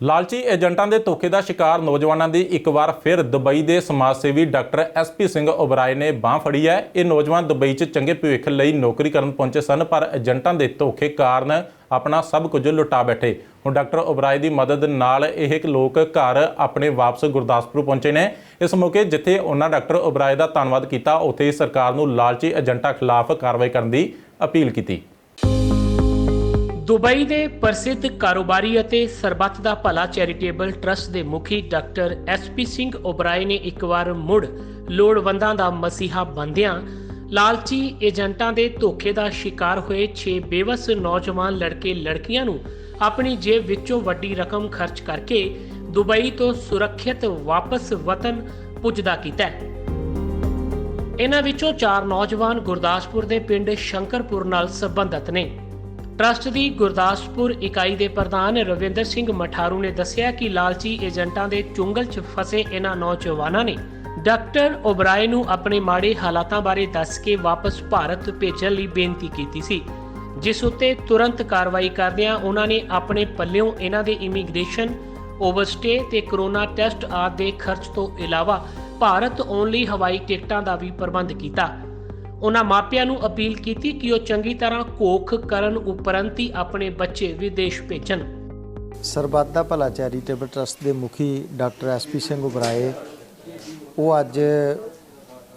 ਲਾਲਚੀ ਏਜੰਟਾਂ ਦੇ ਧੋਖੇ ਦਾ ਸ਼ਿਕਾਰ ਨੌਜਵਾਨਾਂ ਦੀ ਇੱਕ ਵਾਰ ਫਿਰ ਦੁਬਈ ਦੇ ਸਮਾਜ ਸੇਵੀ ਡਾਕਟਰ SP ਸਿੰਘ ਓਬਰਾਏ ਨੇ ਬਾਂਹ ਫੜੀ ਹੈ। ਇਹ ਨੌਜਵਾਨ ਦੁਬਈ 'ਚ ਚੰਗੇ ਭਵਿੱਖ ਲਈ ਨੌਕਰੀ ਕਰਨ ਪਹੁੰਚੇ ਸਨ, ਪਰ ਏਜੰਟਾਂ ਦੇ ਧੋਖੇ ਕਾਰਨ ਆਪਣਾ ਸਭ ਕੁਝ ਲੁਟਾ ਬੈਠੇ। ਹੁਣ ਡਾਕਟਰ ਓਬਰਾਏ ਦੀ ਮਦਦ ਨਾਲ ਇਹ ਲੋਕ ਘਰ ਆਪਣੇ ਵਾਪਸ ਗੁਰਦਾਸਪੁਰ ਪਹੁੰਚੇ ਨੇ। ਇਸ ਮੌਕੇ ਜਿੱਥੇ ਉਹਨਾਂ ਡਾਕਟਰ ਓਬਰਾਏ ਦਾ ਧੰਨਵਾਦ ਕੀਤਾ, ਉੱਥੇ ਸਰਕਾਰ ਨੂੰ ਲਾਲਚੀ ਏਜੰਟਾਂ ਖਿਲਾਫ ਕਾਰਵਾਈ ਕਰਨ ਦੀ ਅਪੀਲ ਕੀਤੀ। ਦੁਬਈ ਦੇ ਪ੍ਰਸਿੱਧ ਕਾਰੋਬਾਰੀ ਅਤੇ ਸਰਬੱਤ ਦਾ ਭਲਾ ਚੈਰੀਟੇਬਲ ਟਰਸਟ ਦੇ ਮੁਖੀ ਡਾਕਟਰ SP ਸਿੰਘ ਓਬਰਾਏ ਨੇ ਇੱਕ ਵਾਰ ਮੁੜ ਲੋੜਵੰਦਾਂ ਦਾ ਮਸੀਹਾ ਬਣਦਿਆਂ ਲਾਲਚੀ ਏਜੰਟਾਂ ਦੇ ਧੋਖੇ ਦਾ ਸ਼ਿਕਾਰ ਹੋਏ 6 ਬੇਵਸ ਨੌਜਵਾਨ ਲੜਕੇ ਲੜਕੀਆਂ ਨੂੰ ਆਪਣੀ ਜੇਬ ਵਿੱਚੋਂ ਵੱਡੀ ਰਕਮ ਖਰਚ ਕਰਕੇ ਦੁਬਈ ਤੋਂ ਸੁਰੱਖਿਅਤ ਵਾਪਸ ਵਤਨ ਪੁੱਜਦਾ ਕੀਤਾ। ਇਹਨਾਂ ਵਿੱਚੋਂ 4 ਨੌਜਵਾਨ ਗੁਰਦਾਸਪੁਰ ਦੇ ਪਿੰਡ ਸ਼ੰਕਰਪੁਰ ਨਾਲ ਸੰਬੰਧਿਤ ਨੇ। ਟਰਸਟ ਦੀ ਗੁਰਦਾਸਪੁਰ ਇਕਾਈ ਦੇ ਪ੍ਰਧਾਨ ਰਵਿੰਦਰ ਸਿੰਘ ਮਠਾਰੂ ਨੇ ਦੱਸਿਆ ਕਿ ਲਾਲਚੀ ਏਜੰਟਾਂ ਦੇ ਚੁੰਗਲ 'ਚ ਫਸੇ ਇਹਨਾਂ ਨੌਜਵਾਨਾਂ ਨੇ ਡਾਕਟਰ ਓਬਰਾਏ ਨੂੰ ਆਪਣੇ ਮਾੜੇ ਹਾਲਾਤਾਂ ਬਾਰੇ ਦੱਸ ਕੇ ਵਾਪਸ ਭਾਰਤ ਭੇਜਣ ਲਈ ਬੇਨਤੀ ਕੀਤੀ ਸੀ, ਜਿਸ ਉੱਤੇ ਤੁਰੰਤ ਕਾਰਵਾਈ ਕਰਦਿਆਂ ਉਹਨਾਂ ਨੇ ਆਪਣੇ ਪੱਲਿਓਂ ਇਹਨਾਂ ਦੇ ਇਮੀਗ੍ਰੇਸ਼ਨ, ਓਵਰਸਟੇ ਤੇ ਕਰੋਨਾ ਟੈਸਟ ਆਦਿ ਦੇ ਖਰਚ ਤੋਂ ਇਲਾਵਾ ਭਾਰਤ ਆਉਣ ਲਈ ਹਵਾਈ ਟਿਕਟਾਂ ਦਾ ਵੀ ਪ੍ਰਬੰਧ ਕੀਤਾ। ਉਹਨਾਂ ਮਾਪਿਆਂ ਨੂੰ ਅਪੀਲ ਕੀਤੀ ਕਿ ਉਹ ਚੰਗੀ ਤਰ੍ਹਾਂ ਘੋਖ ਕਰਨ ਉਪਰੰਤ ਹੀ ਆਪਣੇ ਬੱਚੇ ਵਿਦੇਸ਼ ਭੇਜਣ। ਸਰਬੱਤ ਦਾ ਭਲਾ ਚੈਰੀਟੇਬਲ ਟਰਸਟ ਦੇ ਮੁਖੀ ਡਾਕਟਰ SP ਸਿੰਘ ਓਬਰਾਏ ਉਹ ਅੱਜ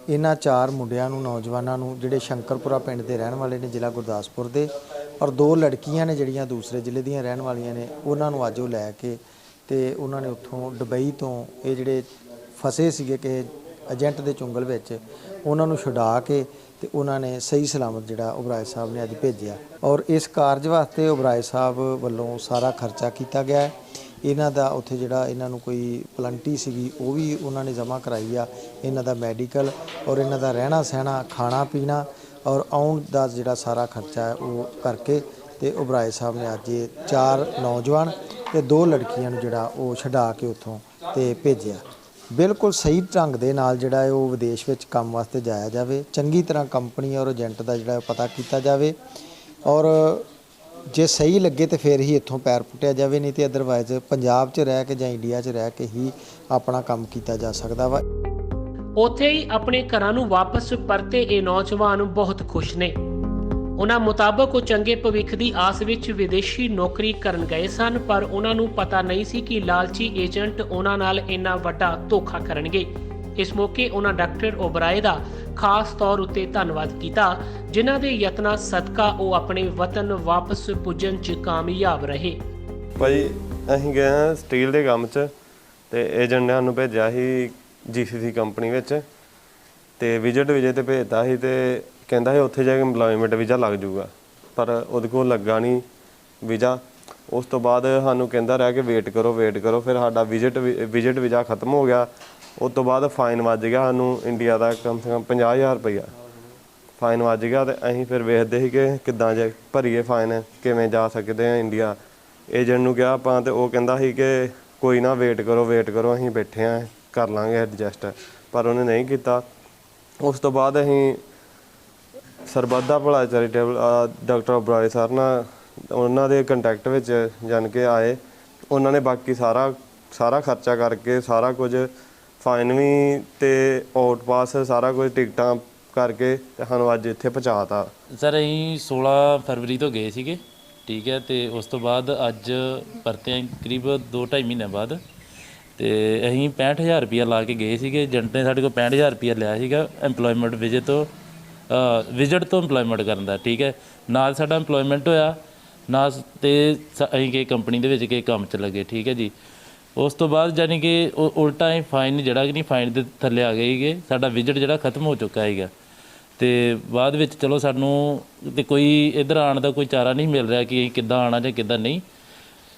ਇਹਨਾਂ 4 ਮੁੰਡਿਆਂ ਨੂੰ, ਨੌਜਵਾਨਾਂ ਨੂੰ ਜਿਹੜੇ ਸ਼ੰਕਰਪੁਰਾ ਪਿੰਡ ਦੇ ਰਹਿਣ ਵਾਲੇ ਨੇ, ਜ਼ਿਲ੍ਹਾ ਗੁਰਦਾਸਪੁਰ ਦੇ, ਔਰ 2 ਲੜਕੀਆਂ ਨੇ ਜਿਹੜੀਆਂ ਦੂਸਰੇ ਜ਼ਿਲ੍ਹੇ ਦੀਆਂ ਰਹਿਣ ਵਾਲੀਆਂ ਨੇ, ਉਹਨਾਂ ਨੂੰ ਅੱਜ ਉਹ ਲੈ ਕੇ ਤੇ ਉਹਨਾਂ ਨੇ ਉੱਥੋਂ ਦੁਬਈ ਤੋਂ ਇਹ ਜਿਹੜੇ ਫਸੇ ਸੀਗੇ ਕਿ ਏਜੰਟ ਦੇ ਚੁੰਗਲ ਵਿੱਚ, ਉਹਨਾਂ ਨੂੰ ਛੁਡਾ ਕੇ ਤੇ ਉਹਨਾਂ ਨੇ ਸਹੀ ਸਲਾਮਤ ਜਿਹੜਾ ਓਬਰਾਏ ਸਾਹਿਬ ਨੇ ਅੱਜ ਭੇਜਿਆ। ਔਰ ਇਸ ਕਾਰਜ ਵਾਸਤੇ ਓਬਰਾਏ ਸਾਹਿਬ ਵੱਲੋਂ ਸਾਰਾ ਖਰਚਾ ਕੀਤਾ ਗਿਆ ਹੈ। ਇਹਨਾਂ ਦਾ ਉੱਥੇ ਜਿਹੜਾ ਇਹਨਾਂ ਨੂੰ ਕੋਈ ਪਲੰਟੀ ਸੀਗੀ ਉਹ ਵੀ ਉਹਨਾਂ ਨੇ ਜਮ੍ਹਾਂ ਕਰਾਈ ਆ, ਇਹਨਾਂ ਦਾ ਮੈਡੀਕਲ ਔਰ ਇਹਨਾਂ ਦਾ ਰਹਿਣਾ ਸਹਿਣਾ, ਖਾਣਾ ਪੀਣਾ ਔਰ ਆਉਣ ਦਾ ਜਿਹੜਾ ਸਾਰਾ ਖਰਚਾ ਹੈ ਉਹ ਕਰਕੇ ਤੇ ਓਬਰਾਏ ਸਾਹਿਬ ਨੇ ਅੱਜ ਇਹ 4 ਨੌਜਵਾਨ ਤੇ 2 ਲੜਕੀਆਂ ਨੂੰ ਜਿਹੜਾ ਉਹ ਛਡਾ ਕੇ ਉੱਥੋਂ ਤੇ ਭੇਜਿਆ। ਬਿਲਕੁਲ ਸਹੀ ਢੰਗ ਦੇ ਨਾਲ ਜਿਹੜਾ ਹੈ ਉਹ ਵਿਦੇਸ਼ ਵਿੱਚ ਕੰਮ ਵਾਸਤੇ ਜਾਇਆ ਜਾਵੇ, ਚੰਗੀ ਤਰ੍ਹਾਂ ਕੰਪਨੀ ਔਰ ਏਜੰਟ ਦਾ ਜਿਹੜਾ ਪਤਾ ਕੀਤਾ ਜਾਵੇ ਔਰ ਜੇ ਸਹੀ ਲੱਗੇ ਤੇ ਫਿਰ ਹੀ ਇੱਥੋਂ ਪੈਰ ਪੁੱਟਿਆ ਜਾਵੇ, ਨਹੀਂ ਤੇ ਅਦਰਵਾਈਜ਼ ਪੰਜਾਬ 'ਚ ਰਹਿ ਕੇ ਜਾਂ ਇੰਡੀਆ 'ਚ ਰਹਿ ਕੇ ਹੀ ਆਪਣਾ ਕੰਮ ਕੀਤਾ ਜਾ ਸਕਦਾ ਵਾ। ਉੱਥੇ ਹੀ ਆਪਣੇ ਘਰਾਂ ਨੂੰ ਵਾਪਸ ਪਰਤੇ ਇਹ ਨੌਜਵਾਨ ਬਹੁਤ ਖੁਸ਼ ਨੇ। ਉਹਨਾਂ ਮੁਤਾਬਕ ਉਹ ਚੰਗੇ ਭਵਿੱਖ ਦੀ ਆਸ ਵਿੱਚ ਵਿਦੇਸ਼ੀ ਨੌਕਰੀ ਕਰਨ ਗਏ ਸਨ, ਪਰ ਉਹਨਾਂ ਨੂੰ ਪਤਾ ਨਹੀਂ ਸੀ ਕਿ ਲਾਲਚੀ ਏਜੰਟ ਉਹਨਾਂ ਨਾਲ ਇੰਨਾ ਵੱਡਾ ਧੋਖਾ ਕਰਨਗੇ। ਇਸ ਮੌਕੇ ਉਹਨਾਂ ਡਾਕਟਰ ਓਬਰਾਏ ਦਾ ਖਾਸ ਤੌਰ ਉੱਤੇ ਧੰਨਵਾਦ ਕੀਤਾ, ਜਿਨ੍ਹਾਂ ਦੇ ਯਤਨਾਂ ਸਦਕਾ ਉਹ ਆਪਣੇ ਵਤਨ ਵਾਪਸ ਪੁੱਜਣ 'ਚ ਕਾਮਯਾਬ ਰਹੇ। ਭਾਈ ਅਸੀਂ ਗਏ ਹਾਂ ਸਟੀਲ ਦੇ ਕੰਮ 'ਚ ਤੇ ਏਜੰਟ ਨੇ ਸਾਨੂੰ ਭੇਜਿਆ ਸੀ GCC ਕੰਪਨੀ ਵਿੱਚ ਤੇ ਵਿਜ਼ਿਟ ਤੇ ਭੇਜਤਾ ਸੀ ਤੇ ਕਹਿੰਦਾ ਸੀ ਉੱਥੇ ਜਾ ਕੇ ਇੰਪਲੋਇਮੈਂਟ ਵੀਜ਼ਾ ਲੱਗ ਜਾਊਗਾ, ਪਰ ਉਹਦੇ ਕੋਲ ਲੱਗਾ ਨਹੀਂ ਵੀਜ਼ਾ। ਉਸ ਤੋਂ ਬਾਅਦ ਸਾਨੂੰ ਕਹਿੰਦਾ ਰਿਹਾ ਕਿ ਵੇਟ ਕਰੋ। ਫਿਰ ਸਾਡਾ ਵਿਜ਼ਿਟ ਵੀਜ਼ਾ ਖਤਮ ਹੋ ਗਿਆ। ਉਸ ਤੋਂ ਬਾਅਦ ਫਾਈਨ ਵੱਜ ਗਿਆ ਸਾਨੂੰ ਇੰਡੀਆ ਦਾ ਕਮ ਸੇ ਕਮ 50,000 ਰੁਪਈਆ ਫਾਈਨ ਵੱਜ ਗਿਆ ਤੇ ਅਸੀਂ ਫਿਰ ਵੇਖਦੇ ਸੀ ਕਿ ਕਿੱਦਾਂ ਜੇ ਭਰੀਏ ਫਾਈਨ, ਕਿਵੇਂ ਜਾ ਸਕਦੇ ਹਾਂ ਇੰਡੀਆ। ਏਜੰਟ ਨੂੰ ਕਿਹਾ ਆਪਾਂ ਤੇ ਉਹ ਕਹਿੰਦਾ ਸੀ ਕਿ ਕੋਈ ਨਾ ਵੇਟ ਕਰੋ ਅਸੀਂ ਬੈਠੇ ਹਾਂ, ਕਰ ਲਾਂਗੇ ਐਡਜਸਟ, ਪਰ ਉਹਨੇ ਨਹੀਂ ਕੀਤਾ। ਉਸ ਤੋਂ ਬਾਅਦ ਅਸੀਂ ਸਰਬੱਤ ਦਾ ਭਲਾ ਚੈਰੀਟੇਬਲ ਡਾਕਟਰ ਓਬਰਾਏ ਸਰ ਨਾਲ ਉਹਨਾਂ ਦੇ ਕੰਟੈਕਟ ਵਿੱਚ ਜਾਣ ਕੇ ਆਏ। ਉਹਨਾਂ ਨੇ ਬਾਕੀ ਸਾਰਾ ਖਰਚਾ ਕਰਕੇ ਸਾਰਾ ਕੁਝ, ਫਾਈਨ ਵੀ ਤੇ ਆਊਟ ਪਾਸ ਸਾਰਾ ਕੁਝ ਟਿਕਟਾਂ ਕਰਕੇ ਤੇ ਸਾਨੂੰ ਅੱਜ ਇੱਥੇ ਪਹੁੰਚਾਤਾ। ਸਰ ਅਸੀਂ 16 ਫਰਵਰੀ ਤੋਂ ਗਏ ਸੀਗੇ, ਠੀਕ ਹੈ, ਤੇ ਉਸ ਤੋਂ ਬਾਅਦ ਅੱਜ ਪਰਤੇ ਆਂ ਕਰੀਬ 2-2.5 ਮਹੀਨਿਆਂ ਬਾਅਦ। ਤੇ ਅਸੀਂ 65,000 ਰੁਪਈਆ ਲਾ ਕੇ ਗਏ ਸੀਗੇ। ਏਜੰਟ ਨੇ ਸਾਡੇ ਕੋਲ 65,000 ਰੁਪਈਆ ਲਿਆ ਸੀਗਾ ਇੰਪਲੋਇਮੈਂਟ ਵਿਜ਼ਿਟ ਤੋਂ ਇੰਪਲੋਇਮੈਂਟ ਕਰਨ ਦਾ, ਠੀਕ ਹੈ। ਨਾਲ ਸਾਡਾ ਇੰਪਲੋਇਮੈਂਟ ਹੋਇਆ ਨਾ ਤੇ ਅਸੀਂ ਕਿਸੇ ਕੰਪਨੀ ਦੇ ਵਿੱਚ ਕਿਸੇ ਕੰਮ 'ਚ ਲੱਗੇ, ਠੀਕ ਹੈ ਜੀ। ਉਸ ਤੋਂ ਬਾਅਦ ਯਾਨੀ ਕਿ ਉਲਟਾ ਅਸੀਂ ਫਾਈਨ ਜਿਹੜਾ ਕਿ ਨਹੀਂ ਫਾਈਨ ਦੇ ਥੱਲੇ ਆ ਗਏ ਸੀਗੇ। ਸਾਡਾ ਵਿਜ਼ਿਟ ਜਿਹੜਾ ਖਤਮ ਹੋ ਚੁੱਕਾ ਸੀਗਾ ਤੇ ਬਾਅਦ ਵਿੱਚ ਚਲੋ ਸਾਨੂੰ ਤੇ ਕੋਈ ਇੱਧਰ ਆਉਣ ਦਾ ਕੋਈ ਚਾਰਾ ਨਹੀਂ ਮਿਲ ਰਿਹਾ ਕਿ ਅਸੀਂ ਕਿੱਦਾਂ ਆਉਣਾ ਜਾਂ ਕਿੱਦਾਂ ਨਹੀਂ,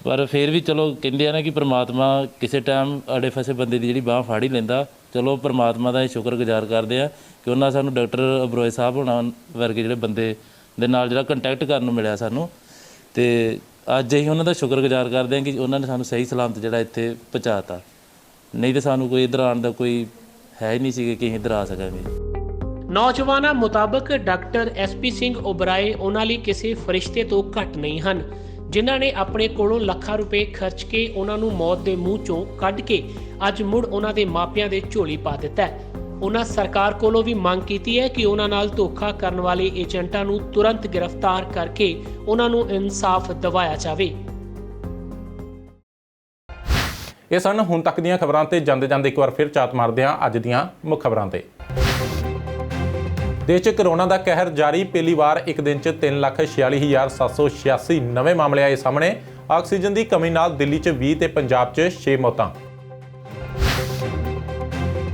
ਪਰ ਫਿਰ ਵੀ ਚਲੋ ਕਹਿੰਦੇ ਆ ਨਾ ਕਿ ਪ੍ਰਮਾਤਮਾ ਕਿਸੇ ਟਾਈਮ ਅੜੇ ਫਸੇ ਬੰਦੇ ਦੀ ਜਿਹੜੀ ਬਾਂਹ ਫਾੜ ਹੀ ਲੈਂਦਾ। ਚਲੋ ਪ੍ਰਮਾਤਮਾ ਦਾ ਸ਼ੁਕਰਗੁਜ਼ਾਰ ਕਰਦੇ ਆ ਕਿ ਉਹਨਾਂ ਸਾਨੂੰ ਡਾਕਟਰ ਓਬਰਾਏ ਸਾਹਿਬ ਹੋਣਾ ਵਰਗੇ ਜਿਹੜੇ ਬੰਦੇ ਦੇ ਨਾਲ ਜਿਹੜਾ ਕੰਟੈਕਟ ਕਰਨ ਨੂੰ ਮਿਲਿਆ ਸਾਨੂੰ, ਤੇ ਅੱਜ ਅਸੀਂ ਉਹਨਾਂ ਦਾ ਸ਼ੁਕਰਗੁਜ਼ਾਰ ਕਰਦੇ ਹਾਂ ਕਿ ਉਹਨਾਂ ਨੇ ਸਾਨੂੰ ਸਹੀ ਸਲਾਮਤ ਜਿਹੜਾ ਇੱਥੇ ਪਹੁੰਚਾਤਾ। ਨਹੀਂ ਤਾਂ ਸਾਨੂੰ ਕੋਈ ਇੱਧਰ ਆਉਣ ਦਾ ਕੋਈ ਹੈ ਹੀ ਨਹੀਂ ਸੀ ਕਿ ਅਸੀਂ ਇੱਧਰ ਆ ਸਕਾਂਗੇ। ਨੌਜਵਾਨਾਂ ਮੁਤਾਬਕ ਡਾਕਟਰ SP ਸਿੰਘ ਓਬਰਾਏ ਉਹਨਾਂ ਲਈ ਕਿਸੇ ਫਰਿਸ਼ਤੇ ਤੋਂ ਘੱਟ ਨਹੀਂ ਹਨ, ਜਿਨ੍ਹਾਂ ਨੇ ਆਪਣੇ ਕੋਲੋਂ ਲੱਖਾਂ ਰੁਪਏ ਖਰਚ ਕੇ ਉਹਨਾਂ ਨੂੰ ਮੌਤ ਦੇ ਮੂੰਹ ਚੋਂ ਕੱਢ ਕੇ ਅੱਜ ਮੁੜ ਉਹਨਾਂ ਦੇ ਮਾਪਿਆਂ ਦੇ ਝੋਲੀ ਪਾ ਦਿੱਤਾ ਹੈ। ਉਹਨਾਂ ਸਰਕਾਰ ਕੋਲੋਂ ਵੀ ਮੰਗ ਕੀਤੀ ਹੈ ਕਿ ਉਹਨਾਂ ਨਾਲ ਧੋਖਾ ਕਰਨ ਵਾਲੇ ਏਜੰਟਾਂ ਨੂੰ ਤੁਰੰਤ ਗ੍ਰਿਫਤਾਰ ਕਰਕੇ ਉਹਨਾਂ ਨੂੰ ਇਨਸਾਫ ਦਿਵਾਇਆ ਜਾਵੇ। ਇਹ ਸਨ ਹੁਣ ਤੱਕ ਦੀਆਂ ਖਬਰਾਂ ਤੇ ਜਾਂਦੇ ਇੱਕ ਵਾਰ ਫਿਰ ਝਾਤ ਮਾਰਦੇ ਹਾਂ ਅੱਜ ਦੀਆਂ ਮੁੱਖ ਖਬਰਾਂ ਤੇ। ਦੇਸ਼ 'ਚ ਕਰੋਨਾ ਦਾ ਕਹਿਰ ਜਾਰੀ। ਪਹਿਲੀ ਵਾਰ ਇੱਕ ਦਿਨ 'ਚ 3,46,786 ਨਵੇਂ ਮਾਮਲੇ ਆਏ ਸਾਹਮਣੇ। ਆਕਸੀਜਨ ਦੀ ਕਮੀ ਨਾਲ ਦਿੱਲੀ 'ਚ 20 ਤੇ ਪੰਜਾਬ 'ਚ 6 ਮੌਤਾਂ।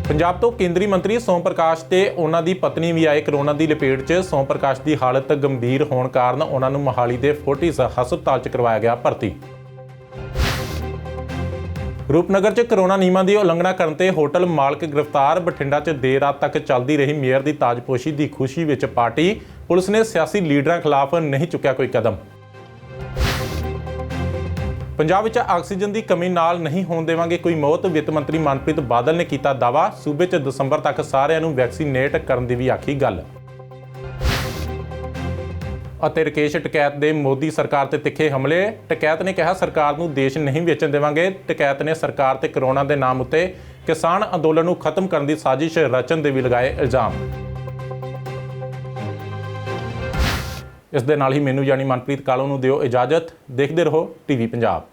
ਪੰਜਾਬ ਤੋਂ ਕੇਂਦਰੀ ਮੰਤਰੀ ਸੋਮ ਪ੍ਰਕਾਸ਼ ਤੇ ਉਹਨਾਂ ਦੀ ਪਤਨੀ ਵੀ ਆਏ ਕਰੋਨਾ ਦੀ ਲਪੇਟ 'ਚ। ਸੋਮ ਪ੍ਰਕਾਸ਼ ਦੀ ਹਾਲਤ ਗੰਭੀਰ ਹੋਣ ਕਾਰਨ ਉਹਨਾਂ ਨੂੰ ਮੋਹਾਲੀ ਦੇ ਫੋਰਟਿਸ ਹਸਪਤਾਲ 'ਚ ਕਰਵਾਇਆ ਗਿਆ ਭਰਤੀ। ਰੂਪਨਗਰ 'ਚ ਕਰੋਨਾ ਨਿਯਮਾਂ ਦੀ ਉਲੰਘਣਾ ਕਰਨ ਤੇ ਹੋਟਲ ਮਾਲਕ ਗ੍ਰਿਫਤਾਰ। ਬਠਿੰਡਾ 'ਚ ਦੇਰ ਰਾਤ ਤੱਕ ਚੱਲਦੀ ਰਹੀ ਮੇਅਰ ਦੀ ਤਾਜਪੋਸ਼ੀ ਦੀ ਖੁਸ਼ੀ ਵਿੱਚ ਪਾਰਟੀ। ਪੁਲਿਸ ਨੇ ਸਿਆਸੀ ਲੀਡਰਾਂ ਖਿਲਾਫ ਨਹੀਂ ਚੁੱਕਿਆ ਕੋਈ ਕਦਮ। ਪੰਜਾਬ ਵਿੱਚ ਆਕਸੀਜਨ ਦੀ ਕਮੀ ਨਾਲ ਨਹੀਂ ਹੋਣ ਦੇਵਾਂਗੇ ਕੋਈ ਮੌਤ। ਵਿੱਤ ਮੰਤਰੀ ਮਨਪ੍ਰੀਤ ਬਾਦਲ ਨੇ ਕੀਤਾ ਦਾਅਵਾ। ਸੂਬੇ 'ਚ ਦਸੰਬਰ ਤੱਕ ਸਾਰਿਆਂ ਨੂੰ ਵੈਕਸੀਨੇਟ ਕਰਨ ਦੀ ਵੀ ਆਖੀ ਗੱਲ। ਅਤੇ ਰਕੇਸ਼ ਟਕੈਤ ਦੇ ਮੋਦੀ ਸਰਕਾਰ ਤੇ ਤਿੱਖੇ ਹਮਲੇ। ਟਕੈਤ ਨੇ ਕਿਹਾ ਸਰਕਾਰ ਨੂੰ ਦੇਸ਼ ਨਹੀਂ ਵੇਚਣ ਦੇਵਾਂਗੇ। ਟਕੈਤ ਨੇ ਸਰਕਾਰ ਤੇ ਕਰੋਨਾ ਦੇ ਨਾਮ ਉੱਤੇ ਕਿਸਾਨ ਅੰਦੋਲਨ ਨੂੰ ਖਤਮ ਕਰਨ ਦੀ ਸਾਜ਼ਿਸ਼ ਰਚਣ ਦੇ ਵੀ ਲਗਾਏ ਇਲਜ਼ਾਮ। ਇਸ ਦੇ ਨਾਲ ਹੀ ਮੈਨੂੰ ਯਾਨੀ ਮਨਪ੍ਰੀਤ ਕਾਲੋ ਨੂੰ ਦਿਓ ਇਜਾਜ਼ਤ। ਦੇਖਦੇ ਰਹੋ TV ਪੰਜਾਬ।